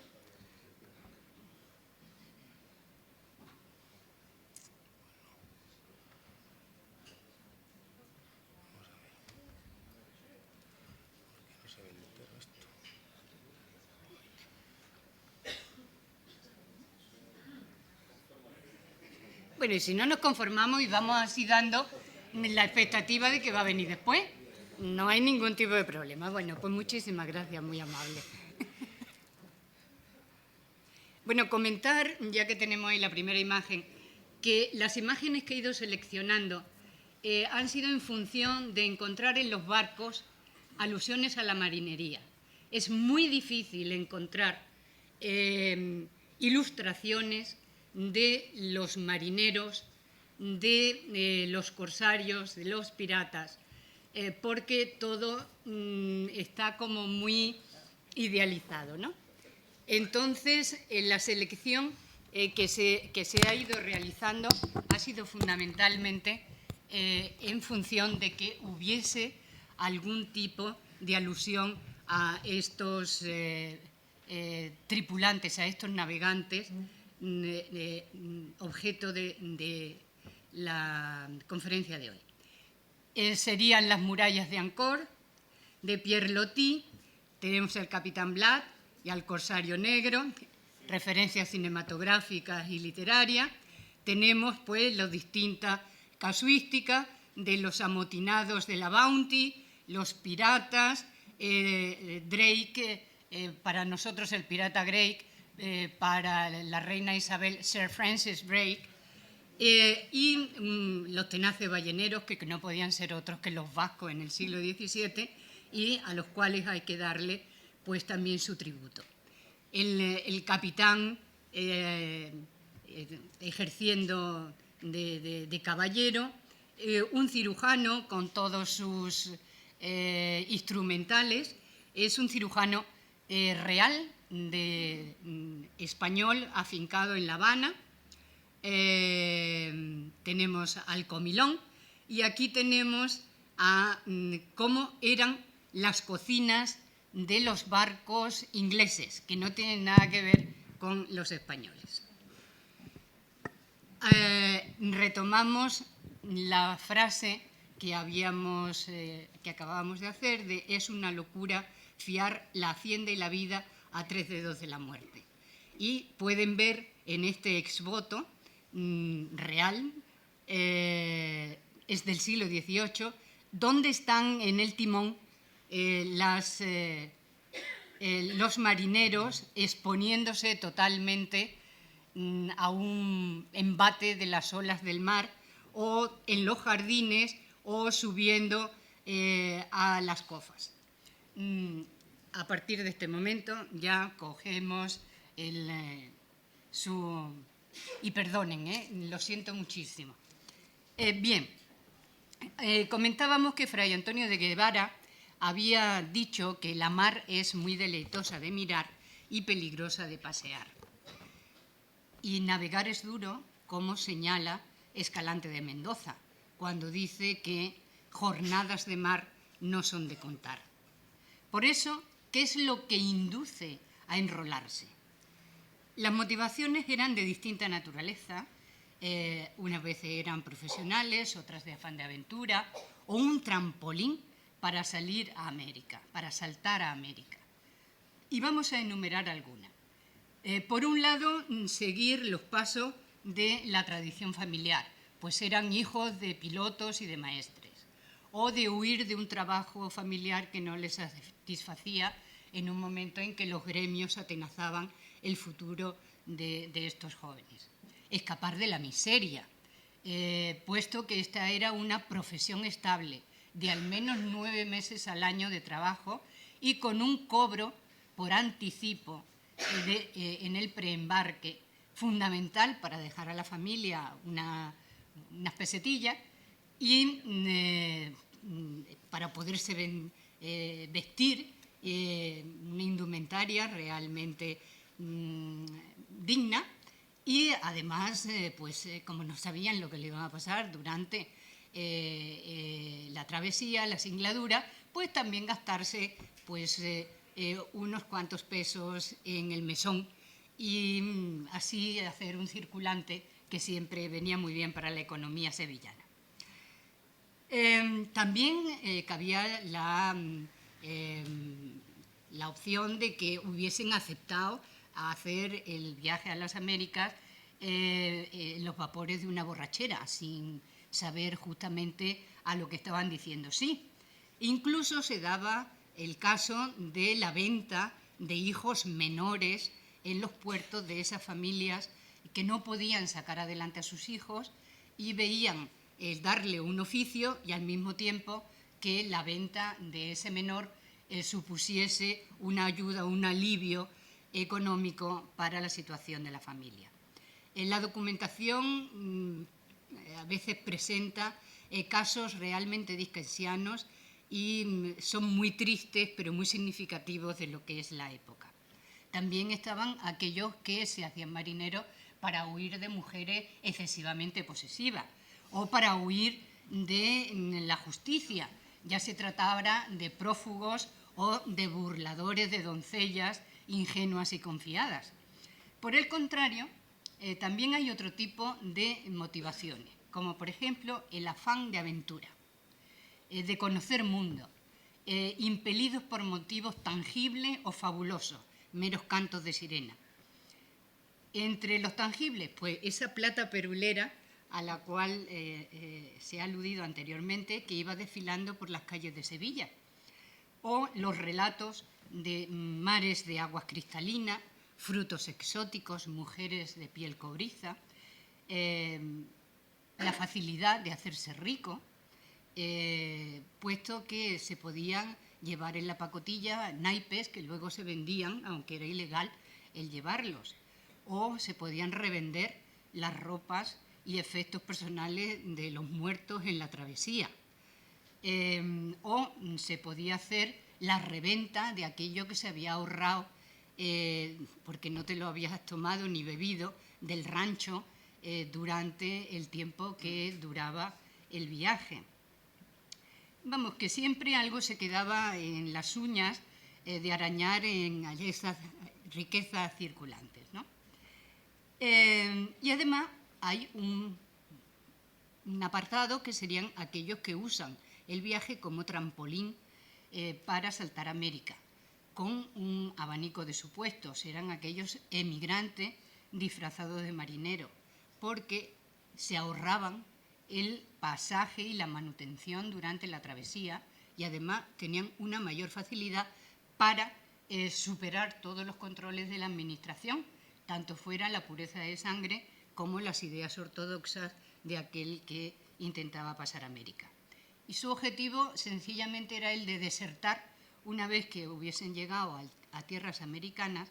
Bueno, y si no nos conformamos y vamos así dando la expectativa de que va a venir después, no hay ningún tipo de problema. Bueno, pues muchísimas gracias, muy amable. Bueno, comentar, ya que tenemos ahí la primera imagen, que las imágenes que he ido seleccionando han sido en función de encontrar en los barcos alusiones a la marinería. Es muy difícil encontrar ilustraciones de los marineros, de los corsarios, de los piratas, porque todo está como muy idealizado, ¿no? Entonces, la selección que se ha ido realizando ha sido fundamentalmente en función de que hubiese algún tipo de alusión a estos tripulantes, a estos navegantes, objeto de la conferencia de hoy. Serían las murallas de Ancor, de Pierre Loti, tenemos al Capitán Blood y al Corsario Negro, referencias cinematográficas y literarias. Tenemos pues las distintas casuísticas de los amotinados de la Bounty, los piratas, Drake, para nosotros el pirata Drake, para la reina Isabel, Sir Francis Drake, y los tenaces balleneros, que no podían ser otros que los vascos en el siglo XVII, y a los cuales hay que darle pues también su tributo. El capitán ejerciendo de caballero, un cirujano con todos sus instrumentales, es un cirujano real, español, afincado en La Habana. Tenemos al comilón, y aquí tenemos cómo eran las cocinas de los barcos ingleses, que no tienen nada que ver con los españoles. Retomamos la frase que acabábamos de hacer, de es una locura fiar la hacienda y la vida a 3 dedos de la muerte. Y pueden ver en este exvoto real, es del siglo XVIII, donde están en el timón los marineros exponiéndose totalmente a un embate de las olas del mar, o en los jardines, o subiendo a las cofas. A partir de este momento ya cogemos y perdonen, lo siento muchísimo. Bien, comentábamos que Fray Antonio de Guevara había dicho que la mar es muy deleitosa de mirar y peligrosa de pasear. Y navegar es duro, como señala Escalante de Mendoza, cuando dice que jornadas de mar no son de contar. Por eso, ¿qué es lo que induce a enrolarse? Las motivaciones eran de distinta naturaleza. Unas veces eran profesionales, otras de afán de aventura, o un trampolín para salir a América, para saltar a América. Y vamos a enumerar algunas. Por un lado, seguir los pasos de la tradición familiar, pues eran hijos de pilotos y de maestres, o de huir de un trabajo familiar que no les satisfacía en un momento en que los gremios atenazaban el futuro de estos jóvenes. Escapar de la miseria, puesto que esta era una profesión estable de al menos 9 meses al año de trabajo y con un cobro por anticipo en el preembarque fundamental para dejar a la familia unas pesetillas y para poderse vestir una indumentaria realmente digna. Y además, como no sabían lo que le iba a pasar durante la travesía, la singladura, pues también gastarse unos cuantos pesos en el mesón y así hacer un circulante que siempre venía muy bien para la economía sevillana. También cabía la opción de que hubiesen aceptado a hacer el viaje a las Américas los vapores de una borrachera, sin saber justamente a lo que estaban diciendo sí. Incluso se daba el caso de la venta de hijos menores en los puertos de esas familias que no podían sacar adelante a sus hijos y veían darle un oficio y al mismo tiempo que la venta de ese menor supusiese una ayuda, un alivio económico para la situación de la familia. La documentación a veces presenta casos realmente disquensianos y son muy tristes, pero muy significativos de lo que es la época. También estaban aquellos que se hacían marineros para huir de mujeres excesivamente posesivas o para huir de la justicia, ya se tratara de prófugos o de burladores de doncellas ingenuas y confiadas. Por el contrario, también hay otro tipo de motivaciones, como por ejemplo el afán de aventura, de conocer mundo, impelidos por motivos tangibles o fabulosos, meros cantos de sirena. Entre los tangibles, pues esa plata perulera a la cual se ha aludido anteriormente, que iba desfilando por las calles de Sevilla, o los relatos de mares de aguas cristalinas, frutos exóticos, mujeres de piel cobriza, la facilidad de hacerse rico, puesto que se podían llevar en la pacotilla naipes que luego se vendían, aunque era ilegal el llevarlos, o se podían revender las ropas y efectos personales de los muertos en la travesía, o se podía hacer la reventa de aquello que se había ahorrado porque no te lo habías tomado ni bebido del rancho durante el tiempo que duraba el viaje. Vamos, que siempre algo se quedaba en las uñas de arañar en esas riquezas circulantes, ¿no? Y además hay un apartado que serían aquellos que usan el viaje como trampolín para saltar a América, con un abanico de supuestos. Eran aquellos emigrantes disfrazados de marineros, porque se ahorraban el pasaje y la manutención durante la travesía y además tenían una mayor facilidad para superar todos los controles de la administración, tanto fuera la pureza de sangre como las ideas ortodoxas de aquel que intentaba pasar a América. y su objetivo sencillamente era el de desertar una vez que hubiesen llegado a tierras americanas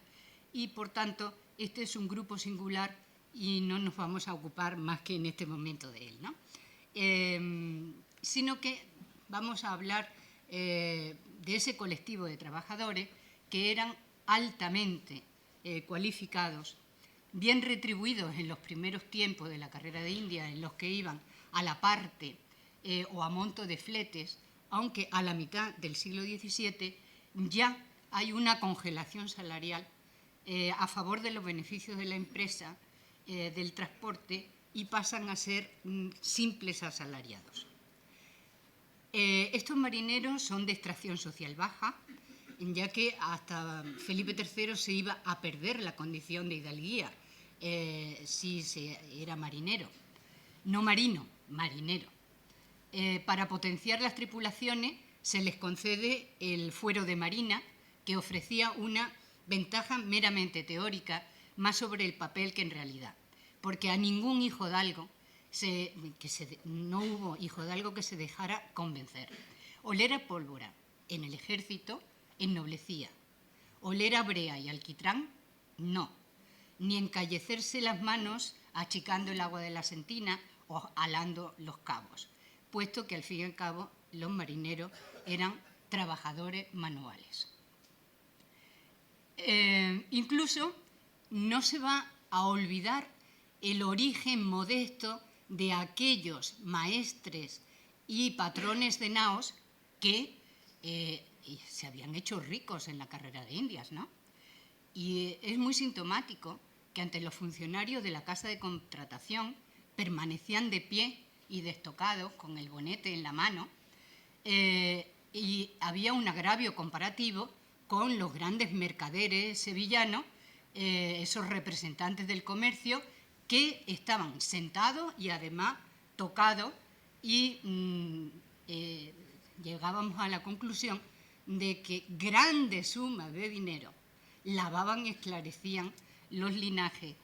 y, por tanto, este es un grupo singular y no nos vamos a ocupar más que en este momento de él, ¿no? Sino que vamos a hablar de ese colectivo de trabajadores que eran altamente cualificados, bien retribuidos en los primeros tiempos de la carrera de India, en los que iban a la parte o a monto de fletes, aunque a la mitad del siglo XVII ya hay una congelación salarial a favor de los beneficios de la empresa del transporte y pasan a ser simples asalariados. Estos marineros son de extracción social baja, ya que hasta Felipe III se iba a perder la condición de hidalguía si se era marinero, no marino, marinero. Para potenciar las tripulaciones se les concede el fuero de marina, que ofrecía una ventaja meramente teórica, más sobre el papel que en realidad, porque a ningún hijodalgo no hubo hijodalgo que se dejara convencer. Oler a pólvora en el ejército ennoblecía, oler a brea y alquitrán no, ni encallecerse las manos achicando el agua de la sentina o alando los cabos, puesto que al fin y al cabo los marineros eran trabajadores manuales. Incluso no se va a olvidar el origen modesto de aquellos maestres y patrones de naos que se habían hecho ricos en la carrera de Indias, ¿no? Y es muy sintomático que ante los funcionarios de la casa de contratación permanecían de pie y destocados con el bonete en la mano, y había un agravio comparativo con los grandes mercaderes sevillanos, esos representantes del comercio que estaban sentados y además tocados, y llegábamos a la conclusión de que grandes sumas de dinero lavaban y esclarecían los linajes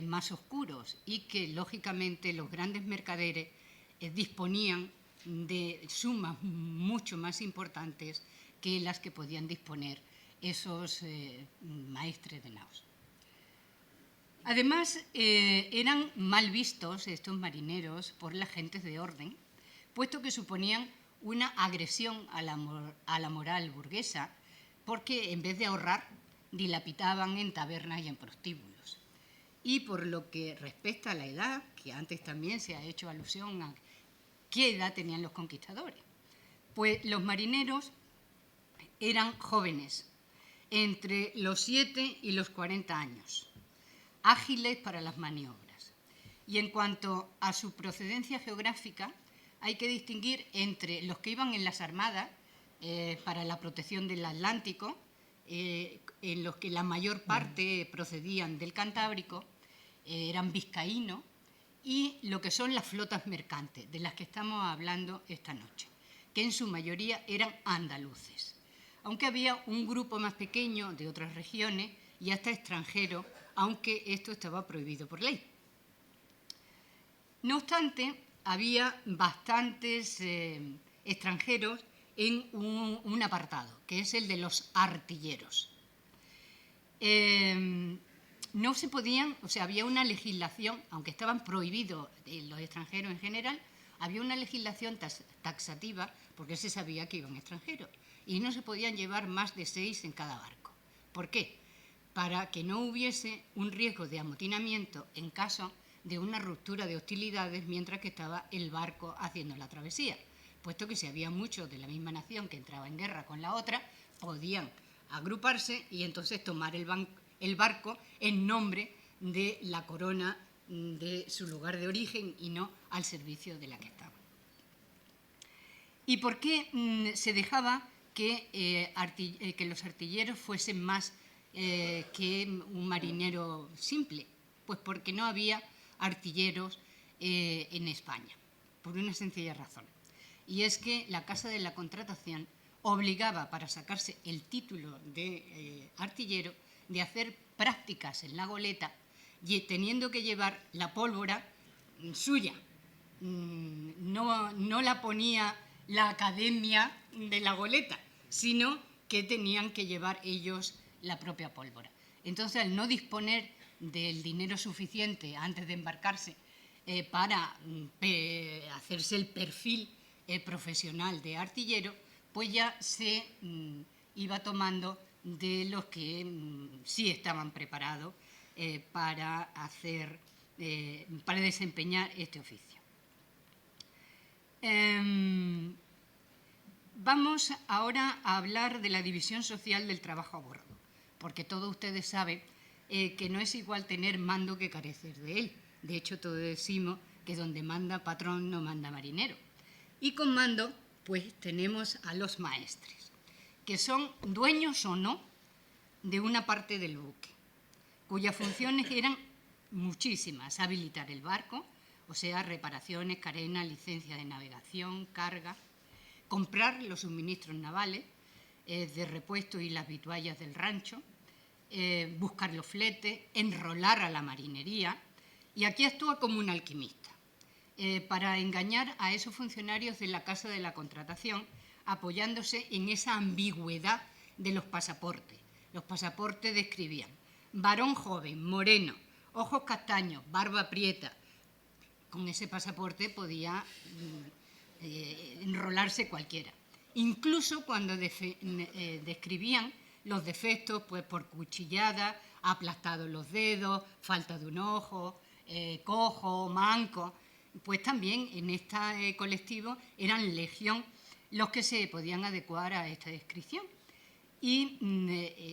más oscuros y que, lógicamente, los grandes mercaderes disponían de sumas mucho más importantes que las que podían disponer esos maestres de naos. Además, eran mal vistos estos marineros por las gentes de orden, puesto que suponían una agresión a la moral burguesa, porque en vez de ahorrar, dilapidaban en tabernas y en prostíbulos. Y por lo que respecta a la edad, que antes también se ha hecho alusión a qué edad tenían los conquistadores, pues los marineros eran jóvenes, entre los 7 y los 40 años, ágiles para las maniobras. Y en cuanto a su procedencia geográfica, hay que distinguir entre los que iban en las armadas para la protección del Atlántico, en los que la mayor parte procedían del Cantábrico, eran vizcaínos, y lo que son las flotas mercantes, de las que estamos hablando esta noche, que en su mayoría eran andaluces, aunque había un grupo más pequeño de otras regiones y hasta extranjeros, aunque esto estaba prohibido por ley. No obstante, había bastantes extranjeros en un apartado, que es el de los artilleros. No se podían, o sea, había una legislación, aunque estaban prohibidos los extranjeros en general, había una legislación taxativa, porque se sabía que iban extranjeros, y no se podían llevar más de 6 en cada barco. ¿Por qué? Para que no hubiese un riesgo de amotinamiento en caso de una ruptura de hostilidades mientras que estaba el barco haciendo la travesía, puesto que si había muchos de la misma nación que entraba en guerra con la otra, podían agruparse y entonces tomar el barco en nombre de la corona de su lugar de origen y no al servicio de la que estaban. ¿Y por qué se dejaba que los artilleros fuesen más que un marinero simple? Pues porque no había artilleros en España, por una sencilla razón. Y es que la Casa de la Contratación obligaba, para sacarse el título de artillero, de hacer prácticas en la goleta y teniendo que llevar la pólvora suya. No la ponía la academia de la goleta, sino que tenían que llevar ellos la propia pólvora. Entonces, al no disponer del dinero suficiente antes de embarcarse para hacerse el perfil profesional de artillero, pues ya se iba tomando de los que sí estaban preparados para desempeñar este oficio. Vamos ahora a hablar de la división social del trabajo a bordo, porque todos ustedes saben que no es igual tener mando que carecer de él. De hecho, todos decimos que donde manda patrón no manda marinero. Y con mando, pues tenemos a los maestres, que son dueños o no de una parte del buque, cuyas funciones eran muchísimas: habilitar el barco, o sea, reparaciones, carena, licencia de navegación, carga, comprar los suministros navales de repuesto y las vituallas del rancho, buscar los fletes, enrolar a la marinería, y aquí actúa como un alquimista para engañar a esos funcionarios de la Casa de la Contratación, apoyándose en esa ambigüedad de los pasaportes. Los pasaportes describían varón joven, moreno, ojos castaños, barba prieta. Con ese pasaporte podía enrolarse cualquiera. Incluso cuando describían los defectos, pues por cuchillada, aplastados los dedos, falta de un ojo, cojo, manco, pues también en este colectivo eran legión los que se podían adecuar a esta descripción. Y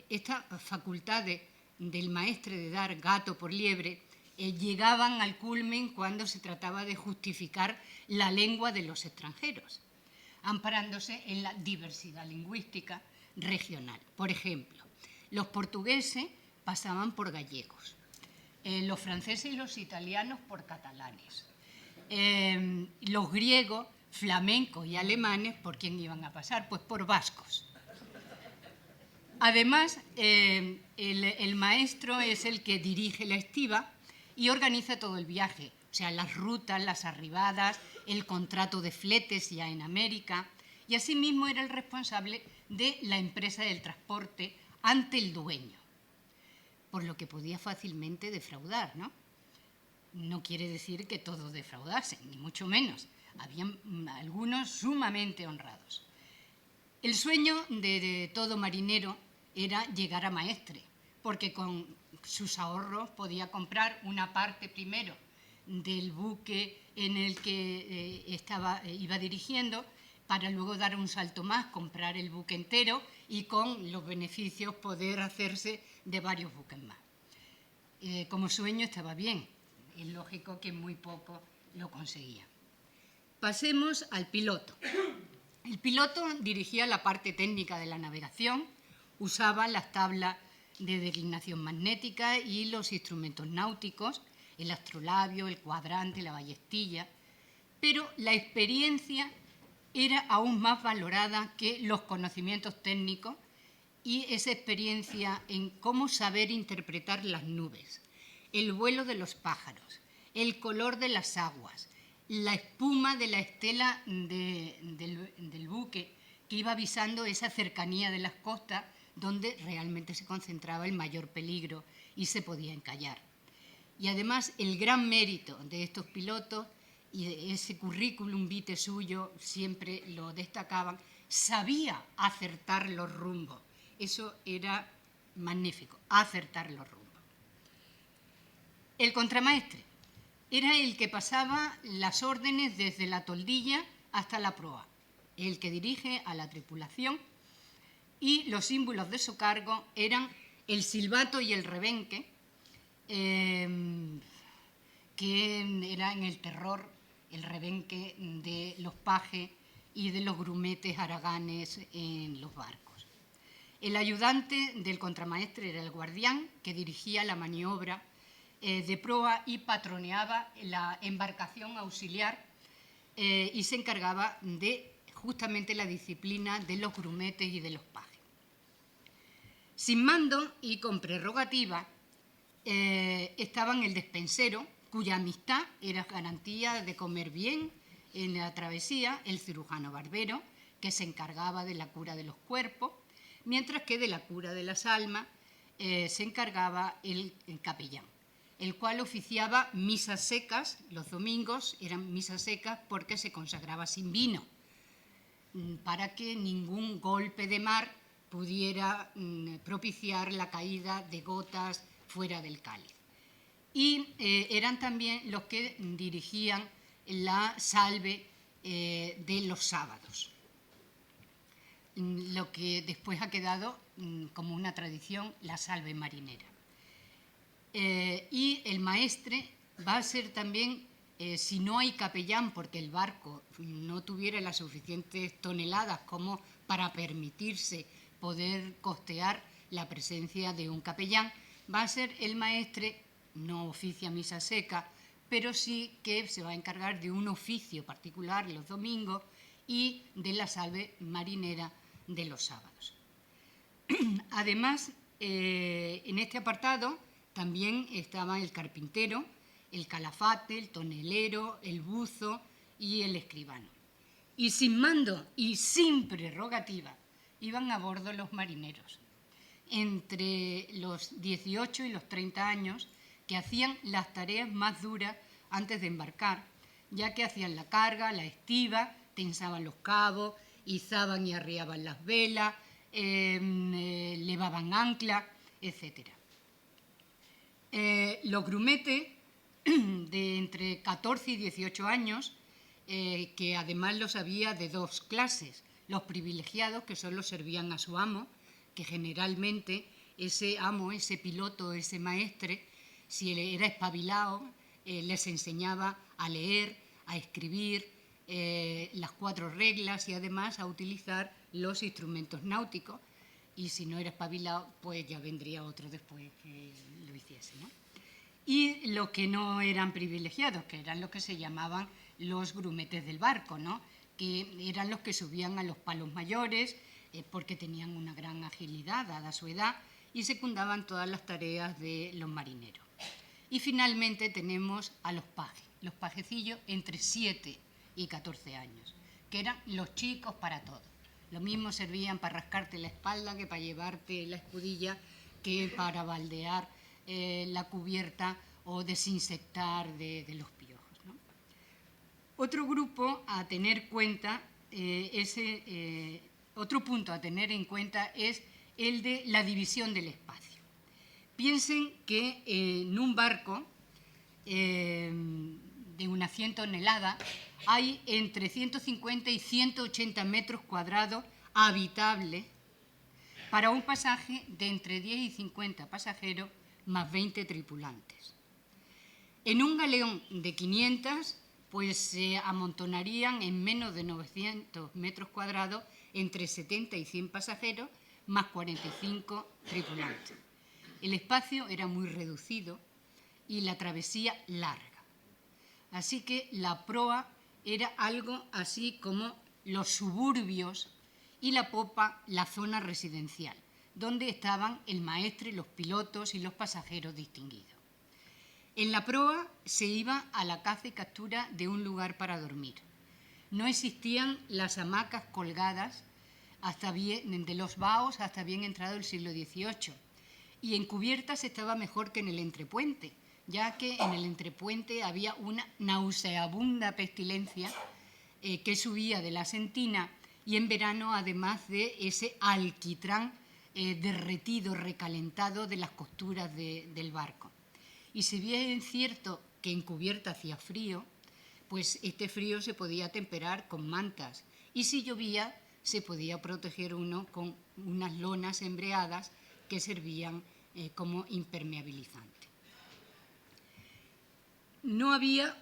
estas facultades del maestre de dar gato por liebre llegaban al culmen cuando se trataba de justificar la lengua de los extranjeros, amparándose en la diversidad lingüística regional. Por ejemplo, los portugueses pasaban por gallegos, los franceses y los italianos por catalanes, los griegos, flamencos y alemanes, ¿por quién iban a pasar? Pues por vascos. Además, el maestro es el que dirige la estiba y organiza todo el viaje, o sea, las rutas, las arribadas, el contrato de fletes ya en América, y asimismo era el responsable de la empresa del transporte ante el dueño, por lo que podía fácilmente defraudar, ¿no? No quiere decir que todos defraudasen, ni mucho menos. Habían algunos sumamente honrados. El sueño de todo marinero era llegar a maestre, porque con sus ahorros podía comprar una parte primero del buque en el que iba dirigiendo, para luego dar un salto más, comprar el buque entero y con los beneficios poder hacerse de varios buques más. Como sueño estaba bien, es lógico que muy poco lo conseguía. Pasemos al piloto. El piloto dirigía la parte técnica de la navegación, usaba las tablas de declinación magnética y los instrumentos náuticos, el astrolabio, el cuadrante, la ballestilla, pero la experiencia era aún más valorada que los conocimientos técnicos y esa experiencia en cómo saber interpretar las nubes, el vuelo de los pájaros, el color de las aguas, la espuma de la estela del buque que iba avisando esa cercanía de las costas donde realmente se concentraba el mayor peligro y se podía encallar. Y además el gran mérito de estos pilotos, y ese currículum vitae suyo siempre lo destacaban, sabía acertar los rumbos. Eso era magnífico, acertar los rumbos. El contramaestre era el que pasaba las órdenes desde la toldilla hasta la proa, el que dirige a la tripulación, y los símbolos de su cargo eran el silbato y el rebenque, que era en el terror el rebenque de los pajes y de los grumetes haraganes en los barcos. El ayudante del contramaestre era el guardián, que dirigía la maniobra de proa y patroneaba la embarcación auxiliar y se encargaba de justamente la disciplina de los grumetes y de los pajes. Sin mando y con prerrogativa estaban el despensero, cuya amistad era garantía de comer bien en la travesía el cirujano barbero, que se encargaba de la cura de los cuerpos, mientras que de la cura de las almas se encargaba el capellán, el cual oficiaba misas secas. Los domingos eran misas secas porque se consagraba sin vino, para que ningún golpe de mar pudiera propiciar la caída de gotas fuera del cáliz. Y eran también los que dirigían la salve de los sábados, lo que después ha quedado como una tradición, la salve marinera. Y el maestre va a ser también, si no hay capellán, porque el barco no tuviera las suficientes toneladas como para permitirse poder costear la presencia de un capellán, va a ser el maestre, no oficia misa seca, pero sí que se va a encargar de un oficio particular los domingos y de la salve marinera de los sábados. Además, en este apartado también estaba el carpintero, el calafate, el tonelero, el buzo y el escribano. Y sin mando y sin prerrogativa iban a bordo los marineros, entre los 18 y los 30 años, que hacían las tareas más duras antes de embarcar, ya que hacían la carga, la estiba, tensaban los cabos, izaban y arriaban las velas, levaban ancla, etc. Los grumetes de entre 14 y 18 años, que además los había de dos clases: los privilegiados, que solo servían a su amo, que generalmente ese amo, ese piloto, ese maestre, si era espabilado, les enseñaba a leer, a escribir las 4 reglas y además a utilizar los instrumentos náuticos, y si no era espabilado, pues ya vendría otro después que lo hiciese, ¿no? Y los que no eran privilegiados, que eran los que se llamaban los grumetes del barco, ¿no? Que eran los que subían a los palos mayores porque tenían una gran agilidad dada su edad y secundaban todas las tareas de los marineros. Y finalmente tenemos a los pajes, los pajecillos entre 7 y 14 años, que eran los chicos para todo. Lo mismo servían para rascarte la espalda que para llevarte la escudilla, que para baldear la cubierta o desinsectar de los piojos, ¿no? Otro grupo a tener cuenta, otro punto a tener en cuenta es el de la división del espacio. Piensen que en un barco de unas 100 toneladas hay entre 150 y 180 metros cuadrados habitables para un pasaje de entre 10 y 50 pasajeros más 20 tripulantes. En un galeón de 500, pues se amontonarían en menos de 900 metros cuadrados entre 70 y 100 pasajeros más 45 tripulantes. El espacio era muy reducido y la travesía larga. Así que la proa era algo así como los suburbios y la popa la zona residencial, donde estaban el maestre, los pilotos y los pasajeros distinguidos. En la proa se iba a la caza y captura de un lugar para dormir. No existían las hamacas colgadas de los baos hasta bien entrado el siglo XVIII, y en cubiertas estaba mejor que en el entrepuente, ya que en el entrepuente había una nauseabunda pestilencia que subía de la sentina, y en verano además de ese alquitrán derretido, recalentado de las costuras del barco. Y si bien es cierto que en cubierta hacía frío, pues este frío se podía temperar con mantas, y si llovía se podía proteger uno con unas lonas embreadas que servían como impermeabilizante. No había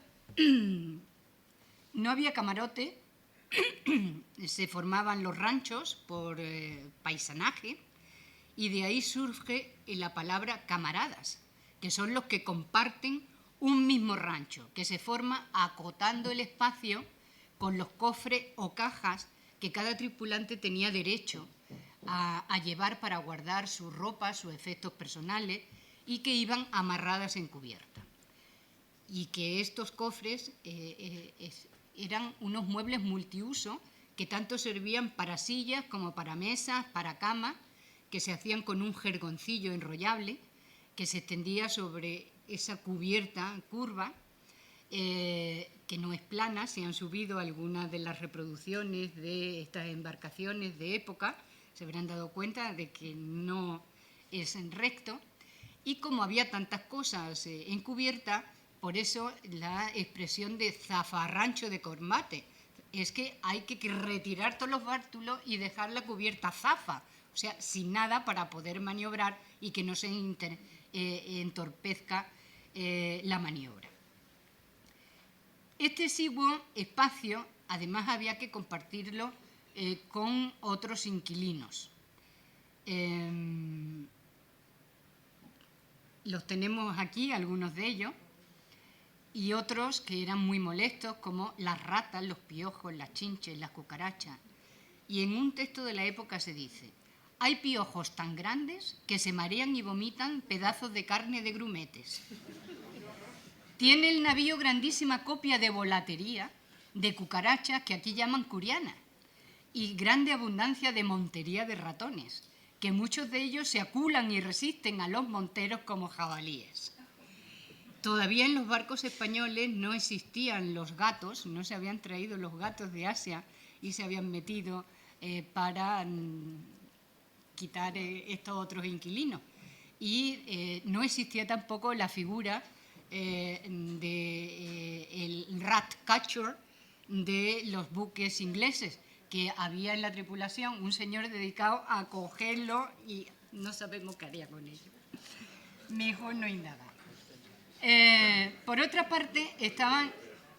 camarote, se formaban los ranchos por paisanaje, y de ahí surge la palabra camaradas, que son los que comparten un mismo rancho, que se forma acotando el espacio con los cofres o cajas que cada tripulante tenía derecho a llevar para guardar su ropa, sus efectos personales, y que iban amarradas en cubierta. Y que estos cofres eran unos muebles multiuso que tanto servían para sillas como para mesas, para camas, que se hacían con un jergoncillo enrollable que se extendía sobre esa cubierta curva, que no es plana. Se han subido algunas de las reproducciones de estas embarcaciones de época, se habrán dado cuenta de que no es recto. Y como había tantas cosas en cubierta, por eso la expresión de zafarrancho de combate, es que hay que retirar todos los bártulos y dejar la cubierta zafa, o sea, sin nada para poder maniobrar y que no se entorpezca la maniobra. Este exiguo espacio, además, había que compartirlo con otros inquilinos. Los tenemos aquí, algunos de ellos, y otros que eran muy molestos, como las ratas, los piojos, las chinches, las cucarachas. Y en un texto de la época se dice: hay piojos tan grandes que se marean y vomitan pedazos de carne de grumetes. Tiene el navío grandísima copia de volatería, de cucarachas que aquí llaman curianas, y grande abundancia de montería de ratones, que muchos de ellos se aculan y resisten a los monteros como jabalíes. Todavía en los barcos españoles no existían los gatos, no se habían traído los gatos de Asia y se habían metido para quitar estos otros inquilinos. Y no existía tampoco la figura del rat catcher de los buques ingleses, que había en la tripulación un señor dedicado a cogerlo y no sabemos qué haría con ello. Mejor no indagar. Por otra parte, estaban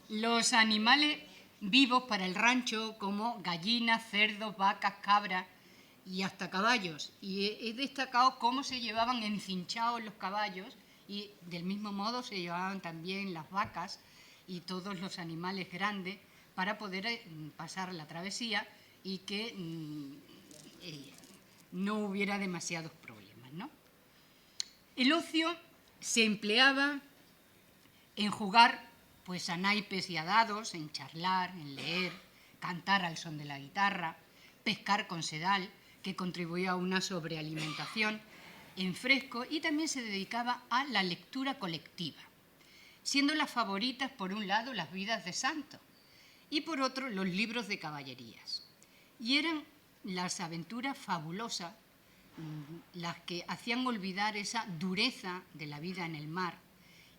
los animales vivos para el rancho, como gallinas, cerdos, vacas, cabras y hasta caballos. Y he destacado cómo se llevaban encinchados los caballos, y del mismo modo se llevaban también las vacas y todos los animales grandes para poder pasar la travesía y que no hubiera demasiados problemas, ¿no? El ocio se empleaba en jugar pues a naipes y a dados, en charlar, en leer, cantar al son de la guitarra, pescar con sedal, que contribuía a una sobrealimentación, en fresco, y también se dedicaba a la lectura colectiva, siendo las favoritas, por un lado, las vidas de santos y por otro, los libros de caballerías. Y eran las aventuras fabulosas las que hacían olvidar esa dureza de la vida en el mar,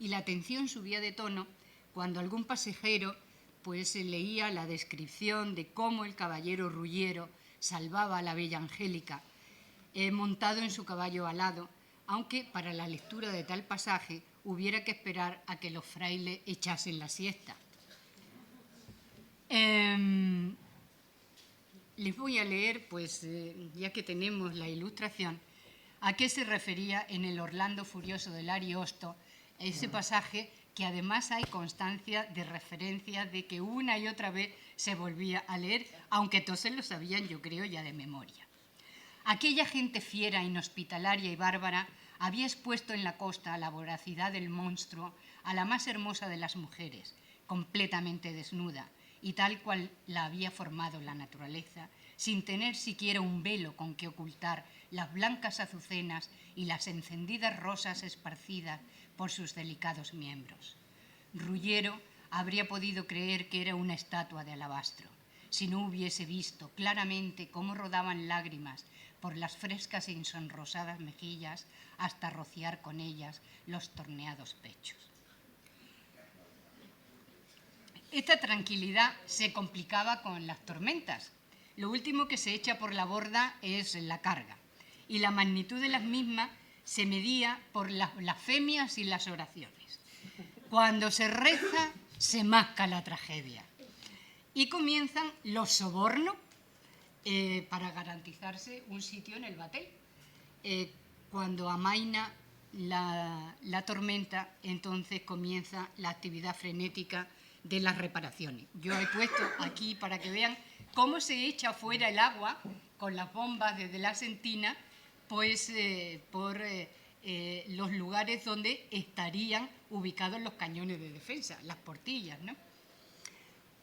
y la atención subía de tono cuando algún pasajero pues leía la descripción de cómo el caballero Ruggiero salvaba a la bella Angélica montado en su caballo alado, aunque para la lectura de tal pasaje hubiera que esperar a que los frailes echasen la siesta. Les voy a leer, pues, ya que tenemos la ilustración, a qué se refería en el Orlando Furioso del Ariosto, ese pasaje que además hay constancia de referencia de que una y otra vez se volvía a leer, aunque todos se lo sabían, yo creo, ya de memoria. Aquella gente fiera, inhospitalaria y bárbara había expuesto en la costa a la voracidad del monstruo a la más hermosa de las mujeres, completamente desnuda, y tal cual la había formado la naturaleza, sin tener siquiera un velo con que ocultar las blancas azucenas y las encendidas rosas esparcidas por sus delicados miembros. Ruggiero habría podido creer que era una estatua de alabastro, si no hubiese visto claramente cómo rodaban lágrimas por las frescas e insonrosadas mejillas hasta rociar con ellas los torneados pechos. Esta tranquilidad se complicaba con las tormentas. Lo último que se echa por la borda es la carga, y la magnitud de las mismas se medía por las blasfemias y las oraciones. Cuando se reza, se masca la tragedia. Y comienzan los sobornos para garantizarse un sitio en el batel. Cuando amaina la tormenta, entonces comienza la actividad frenética de las reparaciones. Yo he puesto aquí para que vean cómo se echa fuera el agua con las bombas desde la sentina, pues por los lugares donde estarían ubicados los cañones de defensa, las portillas, ¿no?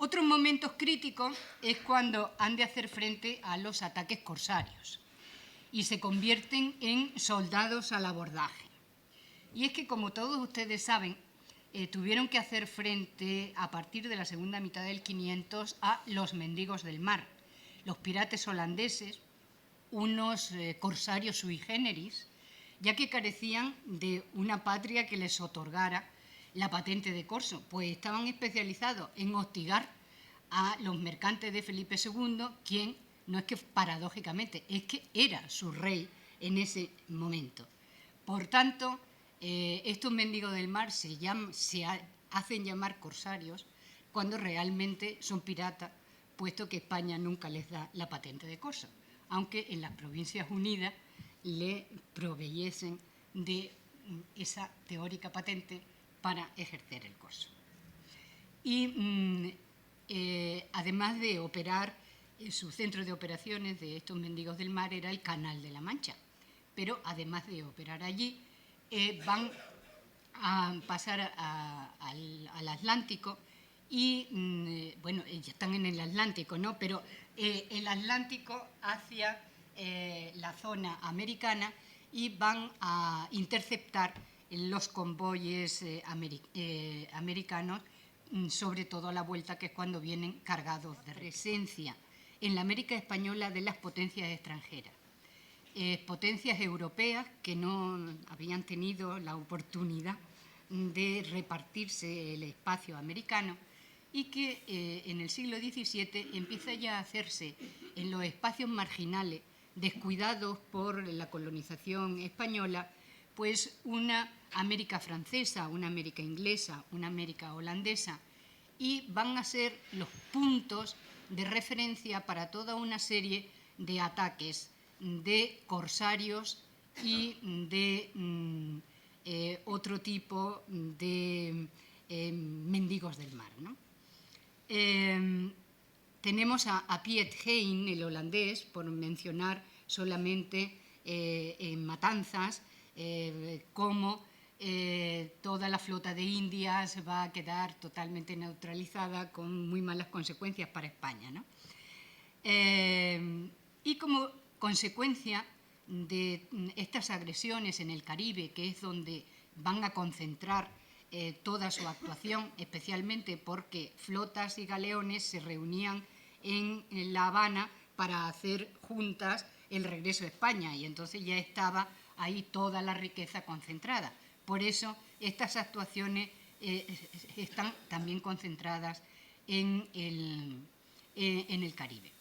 Otros momentos críticos es cuando han de hacer frente a los ataques corsarios y se convierten en soldados al abordaje. Y es que, como todos ustedes saben, tuvieron que hacer frente a partir de la segunda mitad del 500 a los mendigos del mar, los piratas holandeses, unos corsarios sui generis, ya que carecían de una patria que les otorgara la patente de corso, pues estaban especializados en hostigar a los mercantes de Felipe II, quien no es que paradójicamente, es que era su rey en ese momento. Por tanto, estos mendigos del mar se hacen llamar corsarios cuando realmente son piratas, puesto que España nunca les da la patente de corso, aunque en las Provincias Unidas le proveyesen de esa teórica patente para ejercer el corso. Y además de operar, su centro de operaciones de estos mendigos del mar era el Canal de la Mancha, pero además de operar allí, van a pasar al Atlántico y, bueno, ya están en el Atlántico, ¿no? Pero el Atlántico hacia la zona americana y van a interceptar los convoyes americanos, sobre todo a la vuelta, que es cuando vienen cargados de presencia en la América española de las potencias extranjeras. Potencias europeas que no habían tenido la oportunidad de repartirse el espacio americano y que en el siglo XVII empieza ya a hacerse en los espacios marginales descuidados por la colonización española, pues una América francesa, una América inglesa, una América holandesa, y van a ser los puntos de referencia para toda una serie de ataques de corsarios y de otro tipo de mendigos del mar, ¿no? Tenemos a Piet Hein, el holandés, por mencionar solamente en Matanzas, cómo toda la flota de Indias va a quedar totalmente neutralizada con muy malas consecuencias para España, ¿no? Y como consecuencia de estas agresiones en el Caribe, que es donde van a concentrar toda su actuación, especialmente porque flotas y galeones se reunían en La Habana para hacer juntas el regreso a España, y entonces ya estaba ahí toda la riqueza concentrada. Por eso estas actuaciones están también concentradas en el Caribe.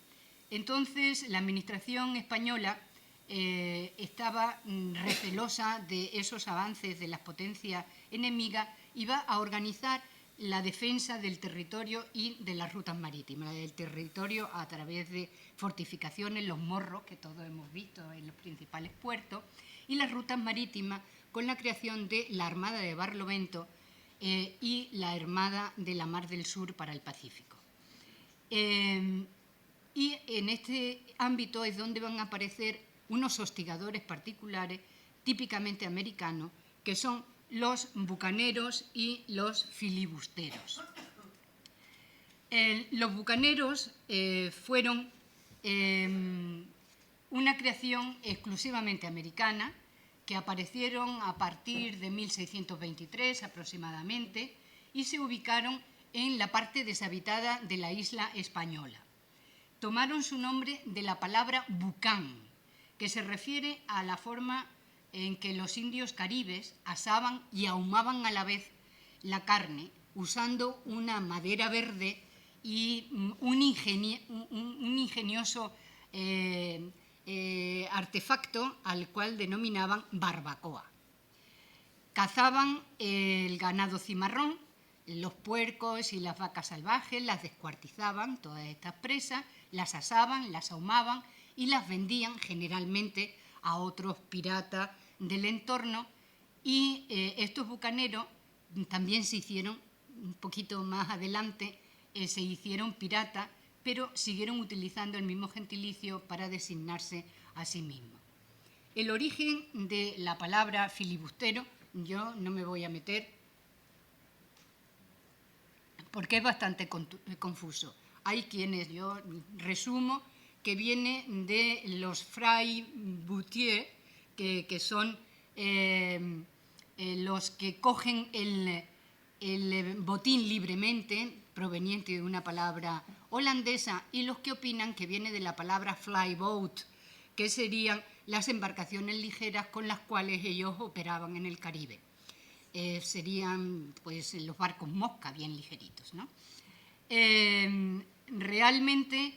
Entonces, la administración española estaba recelosa de esos avances de las potencias enemigas y va a organizar la defensa del territorio y de las rutas marítimas, del territorio a través de fortificaciones, los morros, que todos hemos visto en los principales puertos, y las rutas marítimas con la creación de la Armada de Barlovento y la Armada de la Mar del Sur para el Pacífico. Y en este ámbito es donde van a aparecer unos hostigadores particulares típicamente americanos, que son los bucaneros y los filibusteros. Los bucaneros fueron una creación exclusivamente americana, que aparecieron a partir de 1623 aproximadamente y se ubicaron en la parte deshabitada de la isla española. Tomaron su nombre de la palabra bucán, que se refiere a la forma en que los indios caribes asaban y ahumaban a la vez la carne usando una madera verde y un ingenioso artefacto al cual denominaban barbacoa. Cazaban el ganado cimarrón, los puercos y las vacas salvajes, las descuartizaban, todas estas presas, las asaban, las ahumaban y las vendían generalmente a otros piratas del entorno, y estos bucaneros también se hicieron, un poquito más adelante, se hicieron piratas, pero siguieron utilizando el mismo gentilicio para designarse a sí mismos. El origen de la palabra filibustero, yo no me voy a meter porque es bastante confuso. Hay quienes, yo resumo, que viene de los fray-boutiers, que son los que cogen el botín libremente, proveniente de una palabra holandesa, y los que opinan que viene de la palabra flyboat, que serían las embarcaciones ligeras con las cuales ellos operaban en el Caribe. Serían pues los barcos mosca bien ligeritos, ¿no? Realmente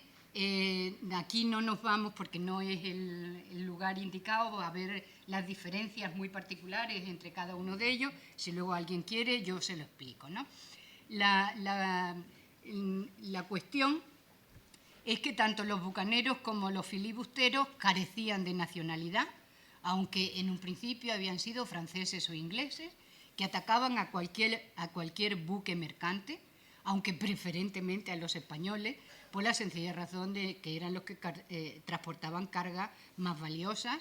aquí no nos vamos, porque no es el lugar indicado, a ver las diferencias muy particulares entre cada uno de ellos. Si luego alguien quiere, yo se lo explico, ¿no? La cuestión es que tanto los bucaneros como los filibusteros carecían de nacionalidad, aunque en un principio habían sido franceses o ingleses, que atacaban a cualquier buque mercante, aunque preferentemente a los españoles, por la sencilla razón de que eran los que transportaban cargas más valiosas.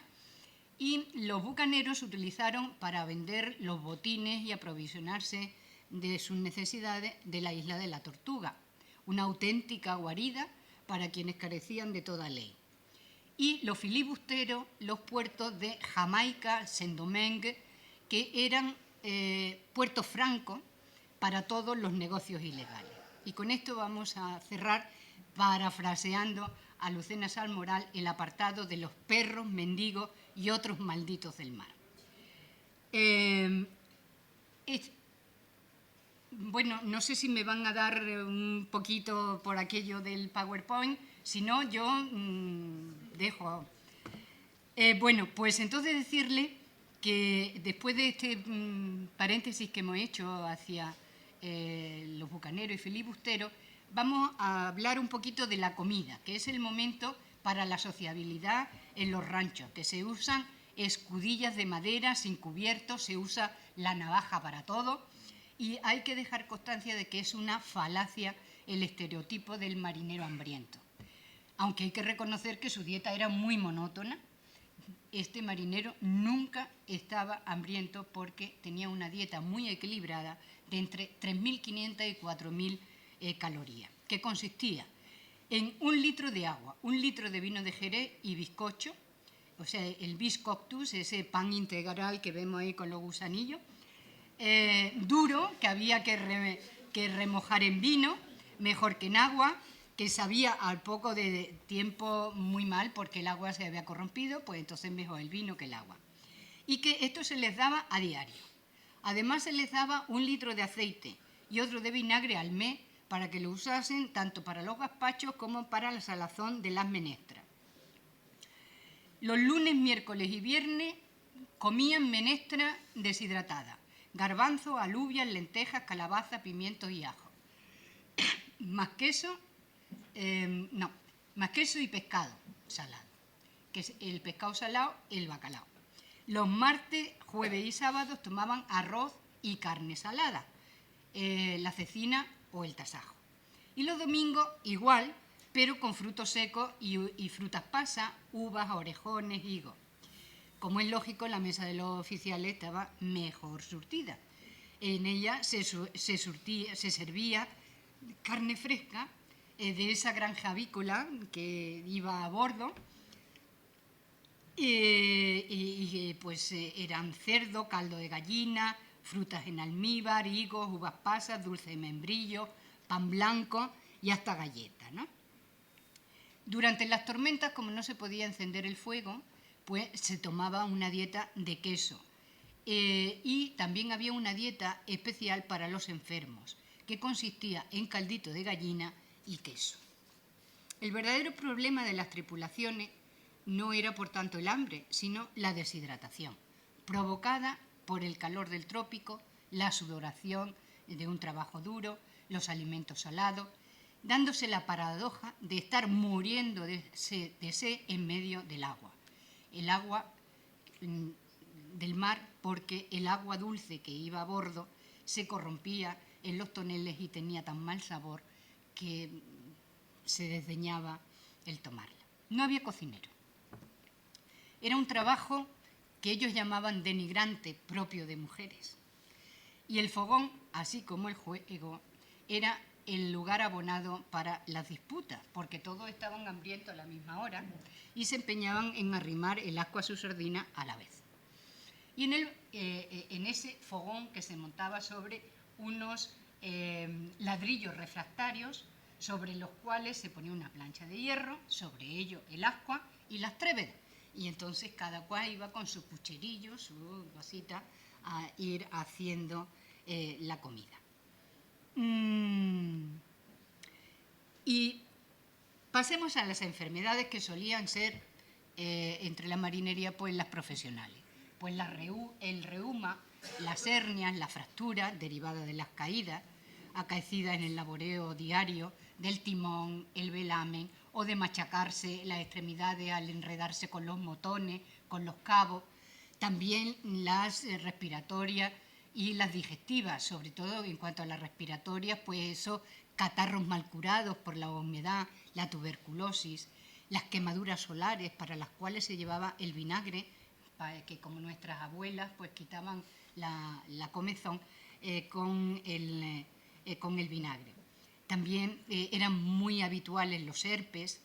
Y los bucaneros utilizaron para vender los botines y aprovisionarse de sus necesidades de la isla de la Tortuga, una auténtica guarida para quienes carecían de toda ley. Y los filibusteros, los puertos de Jamaica, Saint-Domingue, que eran puertos francos para todos los negocios ilegales. Y con esto vamos a cerrar parafraseando a Lucena Salmoral el apartado de los perros, mendigos y otros malditos del mar. Bueno, no sé si me van a dar un poquito por aquello del PowerPoint, si no, yo dejo. Bueno, pues entonces decirle que después de este paréntesis que hemos hecho hacia los bucaneros y filibusteros, vamos a hablar un poquito de la comida, que es el momento para la sociabilidad en los ranchos, que se usan escudillas de madera sin cubiertos, se usa la navaja para todo, y hay que dejar constancia de que es una falacia el estereotipo del marinero hambriento. Aunque hay que reconocer que su dieta era muy monótona, este marinero nunca estaba hambriento porque tenía una dieta muy equilibrada de entre 3.500 y 4.000 calorías, que consistía en 1 litro de agua, 1 litro de vino de Jerez y bizcocho, o sea, el biscoctus, ese pan integral que vemos ahí con los gusanillos, duro, que había que remojar en vino, mejor que en agua, que sabía al poco de tiempo muy mal porque el agua se había corrompido, pues entonces mejor el vino que el agua. Y que esto se les daba a diario. Además se les daba 1 litro de aceite y otro de vinagre al mes para que lo usasen tanto para los gazpachos como para la salazón de las menestras. Los lunes, miércoles y viernes comían menestra deshidratada, garbanzos, alubias, lentejas, calabaza, pimientos y ajo. Más queso y pescado salado, que es el pescado salado, el bacalao. Los martes, jueves y sábados tomaban arroz y carne salada, la cecina o el tasajo. Y los domingos igual, pero con frutos secos y frutas pasas, uvas, orejones, higos. Como es lógico, la mesa de los oficiales estaba mejor surtida. En ella se servía carne fresca de esa granja avícola que iba a bordo, pues eran cerdo, caldo de gallina, frutas en almíbar, higos, uvas pasas, dulce de membrillo, pan blanco y hasta galletas, ¿no? Durante las tormentas, como no se podía encender el fuego, pues se tomaba una dieta de queso. Y también había una dieta especial para los enfermos, que consistía en caldito de gallina y queso. El verdadero problema de las tripulaciones no era, por tanto, el hambre, sino la deshidratación, provocada por el calor del trópico, la sudoración de un trabajo duro, los alimentos salados, dándose la paradoja de estar muriendo de sed en medio del agua. El agua del mar, porque el agua dulce que iba a bordo se corrompía en los toneles y tenía tan mal sabor que se desdeñaba el tomarla. No había cocinero. Era un trabajo que ellos llamaban denigrante, propio de mujeres. Y el fogón, así como el fuego, era el lugar abonado para las disputas, porque todos estaban hambrientos a la misma hora y se empeñaban en arrimar el ascua a su sardina a la vez. Y en ese fogón que se montaba sobre unos ladrillos refractarios, sobre los cuales se ponía una plancha de hierro, sobre ello el ascua y las trévedas. Y entonces cada cual iba con su pucherillo, su vasita, a ir haciendo la comida. Y pasemos a las enfermedades que solían ser entre la marinería pues las profesionales. Pues el reuma, las hernias, la fractura derivada de las caídas acaecidas en el laboreo diario del timón, el velamen o de machacarse las extremidades al enredarse con los motones, con los cabos. También las respiratorias y las digestivas, sobre todo en cuanto a las respiratorias, pues esos catarros mal curados por la humedad, la tuberculosis, las quemaduras solares para las cuales se llevaba el vinagre, que como nuestras abuelas pues quitaban la comezón con el vinagre. También eran muy habituales los herpes,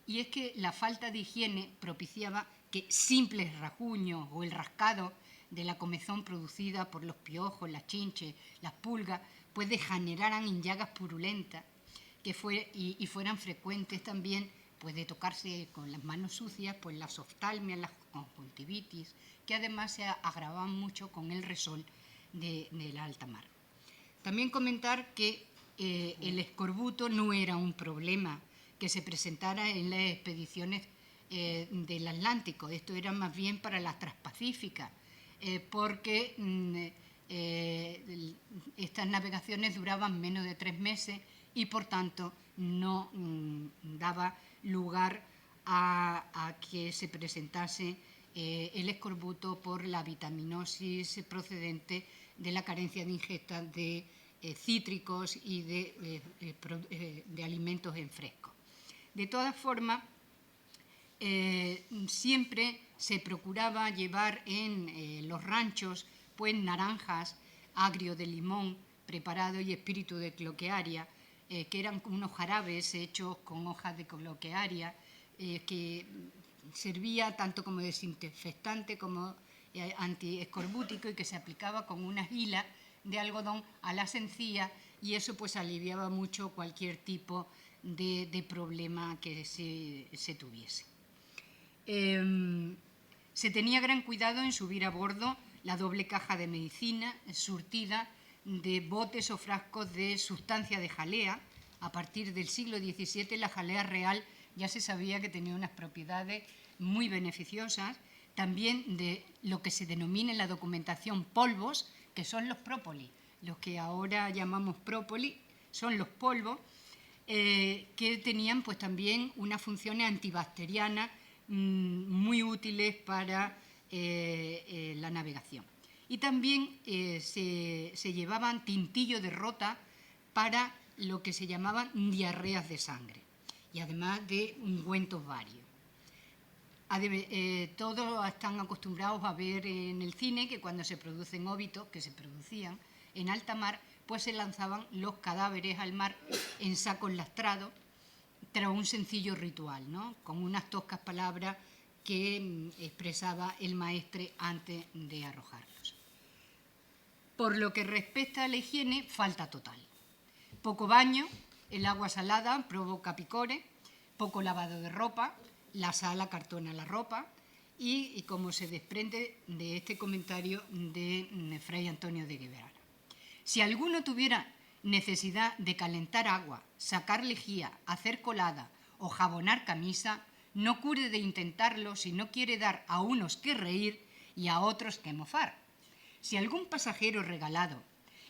y es que la falta de higiene propiciaba que simples rasguños o el rascado de la comezón producida por los piojos, las chinches, las pulgas, pues degeneraran en llagas purulentas y fueran frecuentes también pues de tocarse con las manos sucias, pues las oftalmias, las conjuntivitis, que además se agravaban mucho con el resol de la alta mar. También comentar que el escorbuto no era un problema que se presentara en las expediciones del Atlántico. Esto era más bien para las transpacíficas, porque estas navegaciones duraban menos de 3 meses y por tanto no daba lugar a que se presentase el escorbuto por la vitaminosis procedente de la carencia de ingesta de cítricos y de alimentos en fresco. De todas formas, siempre se procuraba llevar en los ranchos pues naranjas, agrio de limón preparado y espíritu de cloquearia, que eran unos jarabes hechos con hojas de cloquearia, que servía tanto como desinfectante como antiescorbútico, y que se aplicaba con unas hilas de algodón a las encías, y eso pues aliviaba mucho cualquier tipo de problema que se tuviese. Se tenía gran cuidado en subir a bordo la doble caja de medicina surtida de botes o frascos de sustancia de jalea. A partir del siglo XVII la jalea real ya se sabía que tenía unas propiedades muy beneficiosas, también de lo que se denomina en la documentación polvos, que son los própolis. Los que ahora llamamos própolis son los polvos, que tenían pues también unas funciones antibacterianas muy útiles para la navegación. Y también se llevaban tintillo de rota para lo que se llamaban diarreas de sangre, y además de ungüentos varios. Todos están acostumbrados a ver en el cine que cuando se producen óbitos, que se producían en alta mar, pues se lanzaban los cadáveres al mar en sacos lastrados tras un sencillo ritual, ¿no?, con unas toscas palabras que expresaba el maestre antes de arrojarlos. Por lo que respecta a la higiene, falta total. Poco baño, el agua salada provoca picores, poco lavado de ropa, la sal acartona la ropa, y como se desprende de este comentario de Fray Antonio de Guevara. Si alguno tuviera necesidad de calentar agua, sacar lejía, hacer colada o jabonar camisa, no cure de intentarlo si no quiere dar a unos que reír y a otros que mofar. Si algún pasajero regalado,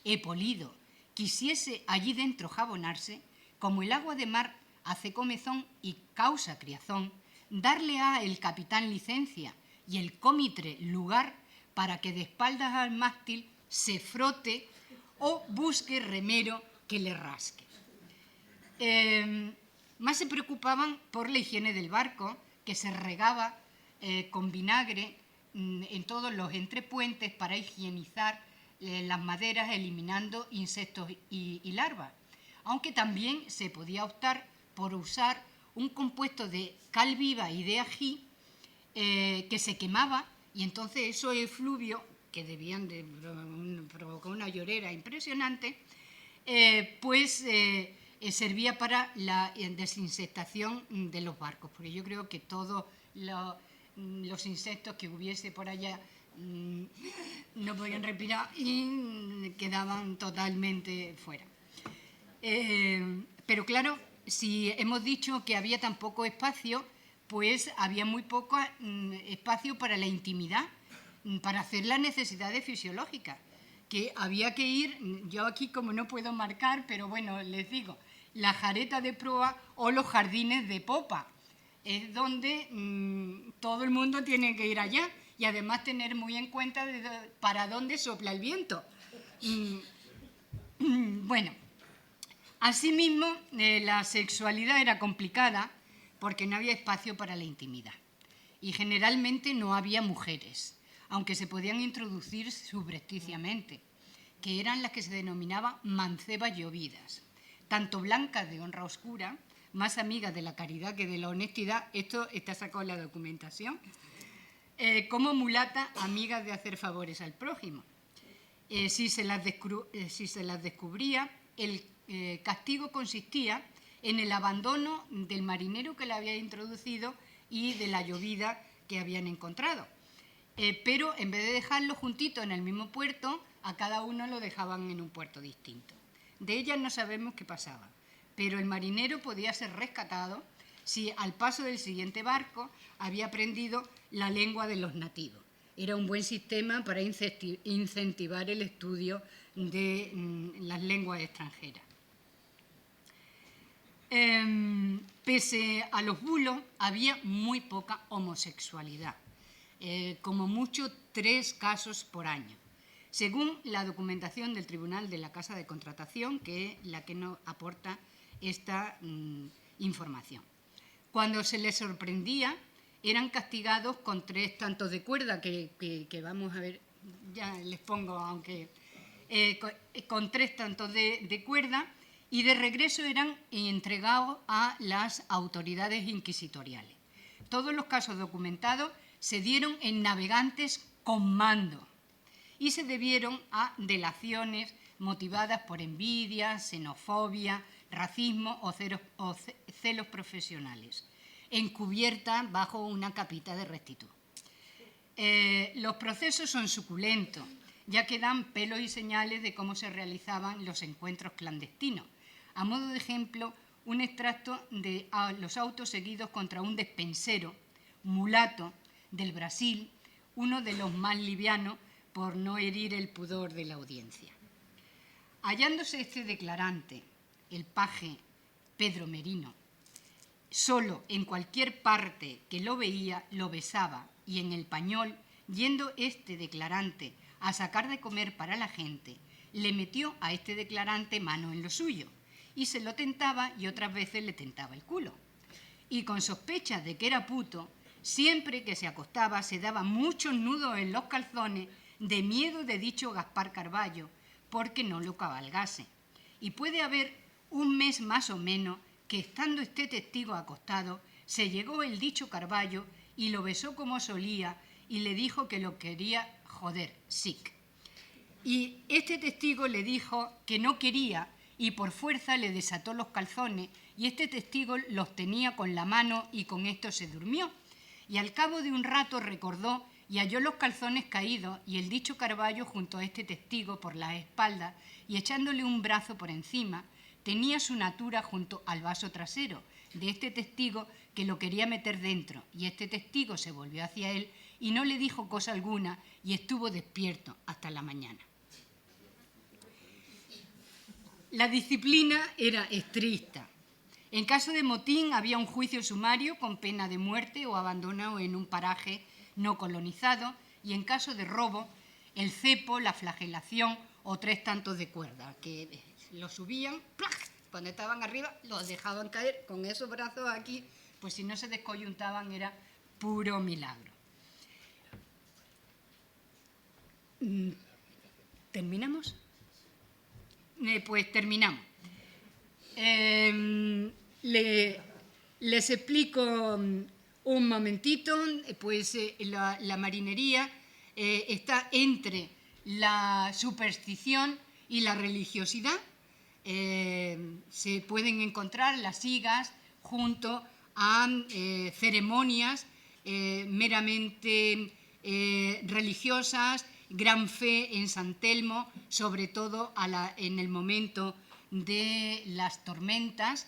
epolido, quisiese allí dentro jabonarse, como el agua de mar hace comezón y causa criazón, darle a el capitán licencia y el cómitre lugar para que de espaldas al mástil se frote o busque remero que le rasque. Más se preocupaban por la higiene del barco, que se regaba con vinagre en todos los entrepuentes para higienizar las maderas, eliminando insectos y larvas. aunque también se podía optar por usar un compuesto de cal viva y de ají que se quemaba, y entonces eso efluvio, que debían de provocar una llorera impresionante, servía para la desinsectación de los barcos, porque yo creo que todos los insectos que hubiese por allá no podían respirar y quedaban totalmente fuera. Pero claro, si hemos dicho que había tan poco espacio, pues había muy poco espacio para la intimidad, para hacer las necesidades fisiológicas, que había que ir, yo aquí como no puedo marcar, pero bueno, les digo, la jareta de proa o los jardines de popa, es donde todo el mundo tiene que ir allá y además tener muy en cuenta para dónde sopla el viento. Bueno, asimismo, la sexualidad era complicada porque no había espacio para la intimidad y generalmente no había mujeres, aunque se podían introducir subrepticiamente, que eran las que se denominaban mancebas llovidas, tanto blancas de honra oscura, más amigas de la caridad que de la honestidad, esto está sacado en la documentación, como mulatas amigas de hacer favores al prójimo. Si se las descubría, el castigo consistía en el abandono del marinero que la había introducido y de la llovida que habían encontrado. Pero en vez de dejarlo juntito en el mismo puerto, a cada uno lo dejaban en un puerto distinto. De ellas no sabemos qué pasaba, pero el marinero podía ser rescatado si al paso del siguiente barco había aprendido la lengua de los nativos. Era un buen sistema para incentivar el estudio de las lenguas extranjeras. Pese a los bulos, había muy poca homosexualidad, como mucho 3 casos por año, según la documentación del Tribunal de la Casa de Contratación, que es la que nos aporta esta información. Cuando se les sorprendía, eran castigados con 3 tantos de cuerda, que vamos a ver, ya les pongo, aunque con 3 tantos de cuerda, y de regreso eran entregados a las autoridades inquisitoriales. Todos los casos documentados se dieron en navegantes con mando y se debieron a delaciones motivadas por envidia, xenofobia, racismo o celos profesionales, encubiertas bajo una capita de rectitud. Los procesos son suculentos, ya que dan pelos y señales de cómo se realizaban los encuentros clandestinos. A modo de ejemplo, un extracto de los autos seguidos contra un despensero mulato del Brasil, uno de los más livianos por no herir el pudor de la audiencia. Hallándose este declarante, el paje Pedro Merino, solo en cualquier parte que lo veía, lo besaba, y en el pañol, yendo este declarante a sacar de comer para la gente, le metió a este declarante mano en lo suyo, y se lo tentaba y otras veces le tentaba el culo. Y con sospecha de que era puto, siempre que se acostaba se daba muchos nudos en los calzones de miedo de dicho Gaspar Carballo, porque no lo cabalgase. Y puede haber un mes más o menos que, estando este testigo acostado, se llegó el dicho Carballo y lo besó como solía y le dijo que lo quería joder, sic. Y este testigo le dijo que no quería y por fuerza le desató los calzones, y este testigo los tenía con la mano y con esto se durmió. Y al cabo de un rato recordó y halló los calzones caídos y el dicho Carballo junto a este testigo por las espaldas y echándole un brazo por encima, tenía su natura junto al vaso trasero de este testigo que lo quería meter dentro, y este testigo se volvió hacia él y no le dijo cosa alguna y estuvo despierto hasta la mañana. La disciplina era estricta. En caso de motín había un juicio sumario con pena de muerte o abandono en un paraje no colonizado, y en caso de robo, el cepo, la flagelación o 3 tantos de cuerda, que lo subían, ¡plac! Cuando estaban arriba los dejaban caer con esos brazos aquí, pues si no se descoyuntaban era puro milagro. ¿Terminamos? Pues terminamos. Les explico un momentito, pues la marinería está entre la superstición y la religiosidad. Se pueden encontrar las sigas junto a ceremonias meramente religiosas, gran fe en San Telmo, sobre todo en el momento de las tormentas.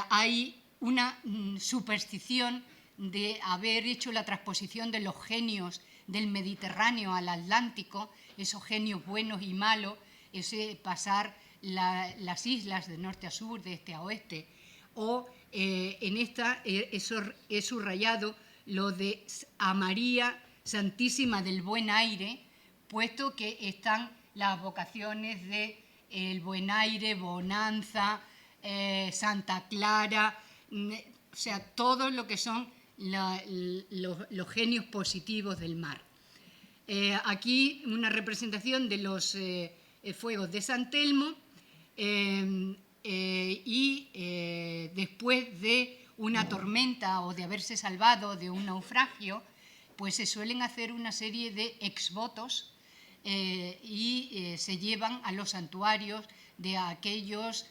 Hay una superstición de haber hecho la transposición de los genios del Mediterráneo al Atlántico, esos genios buenos y malos, ese pasar las islas de norte a sur, de este a oeste, o en esta he subrayado lo de a María Santísima del Buen Aire, puesto que están las vocaciones de el Buen Aire, Bonanza, Santa Clara, o sea, todo lo que son los genios positivos del mar. Aquí una representación de los fuegos de San Telmo y después de una tormenta o de haberse salvado de un naufragio, pues se suelen hacer una serie de exvotos y se llevan a los santuarios de aquellos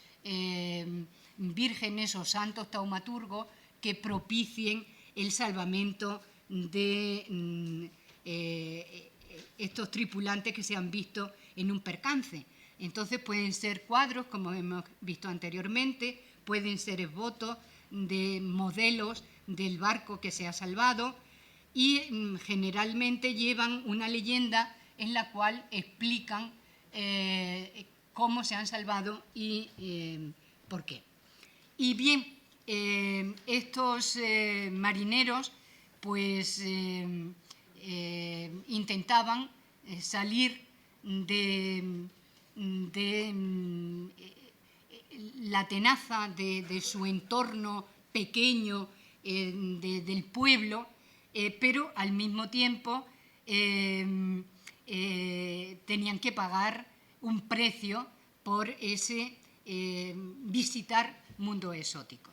vírgenes o santos taumaturgos que propicien el salvamento de estos tripulantes que se han visto en un percance. Entonces pueden ser cuadros, como hemos visto anteriormente, pueden ser exvotos de modelos del barco que se ha salvado y generalmente llevan una leyenda en la cual explican cómo se han salvado y por qué. Y bien, estos marineros pues intentaban salir de la tenaza de su entorno pequeño del pueblo, pero al mismo tiempo tenían que pagar un precio por ese visitar mundo exótico,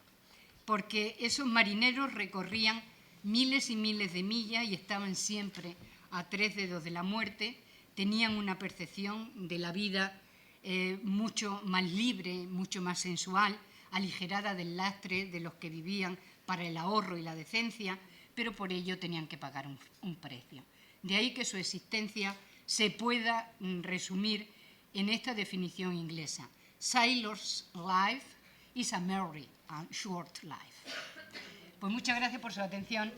porque esos marineros recorrían miles y miles de millas y estaban siempre a 3 dedos de la muerte, tenían una percepción de la vida mucho más libre, mucho más sensual, aligerada del lastre de los que vivían para el ahorro y la decencia, pero por ello tenían que pagar un precio. De ahí que su existencia se pueda resumir en esta definición inglesa: Sailor's life is a merry and short life. Pues muchas gracias por su atención.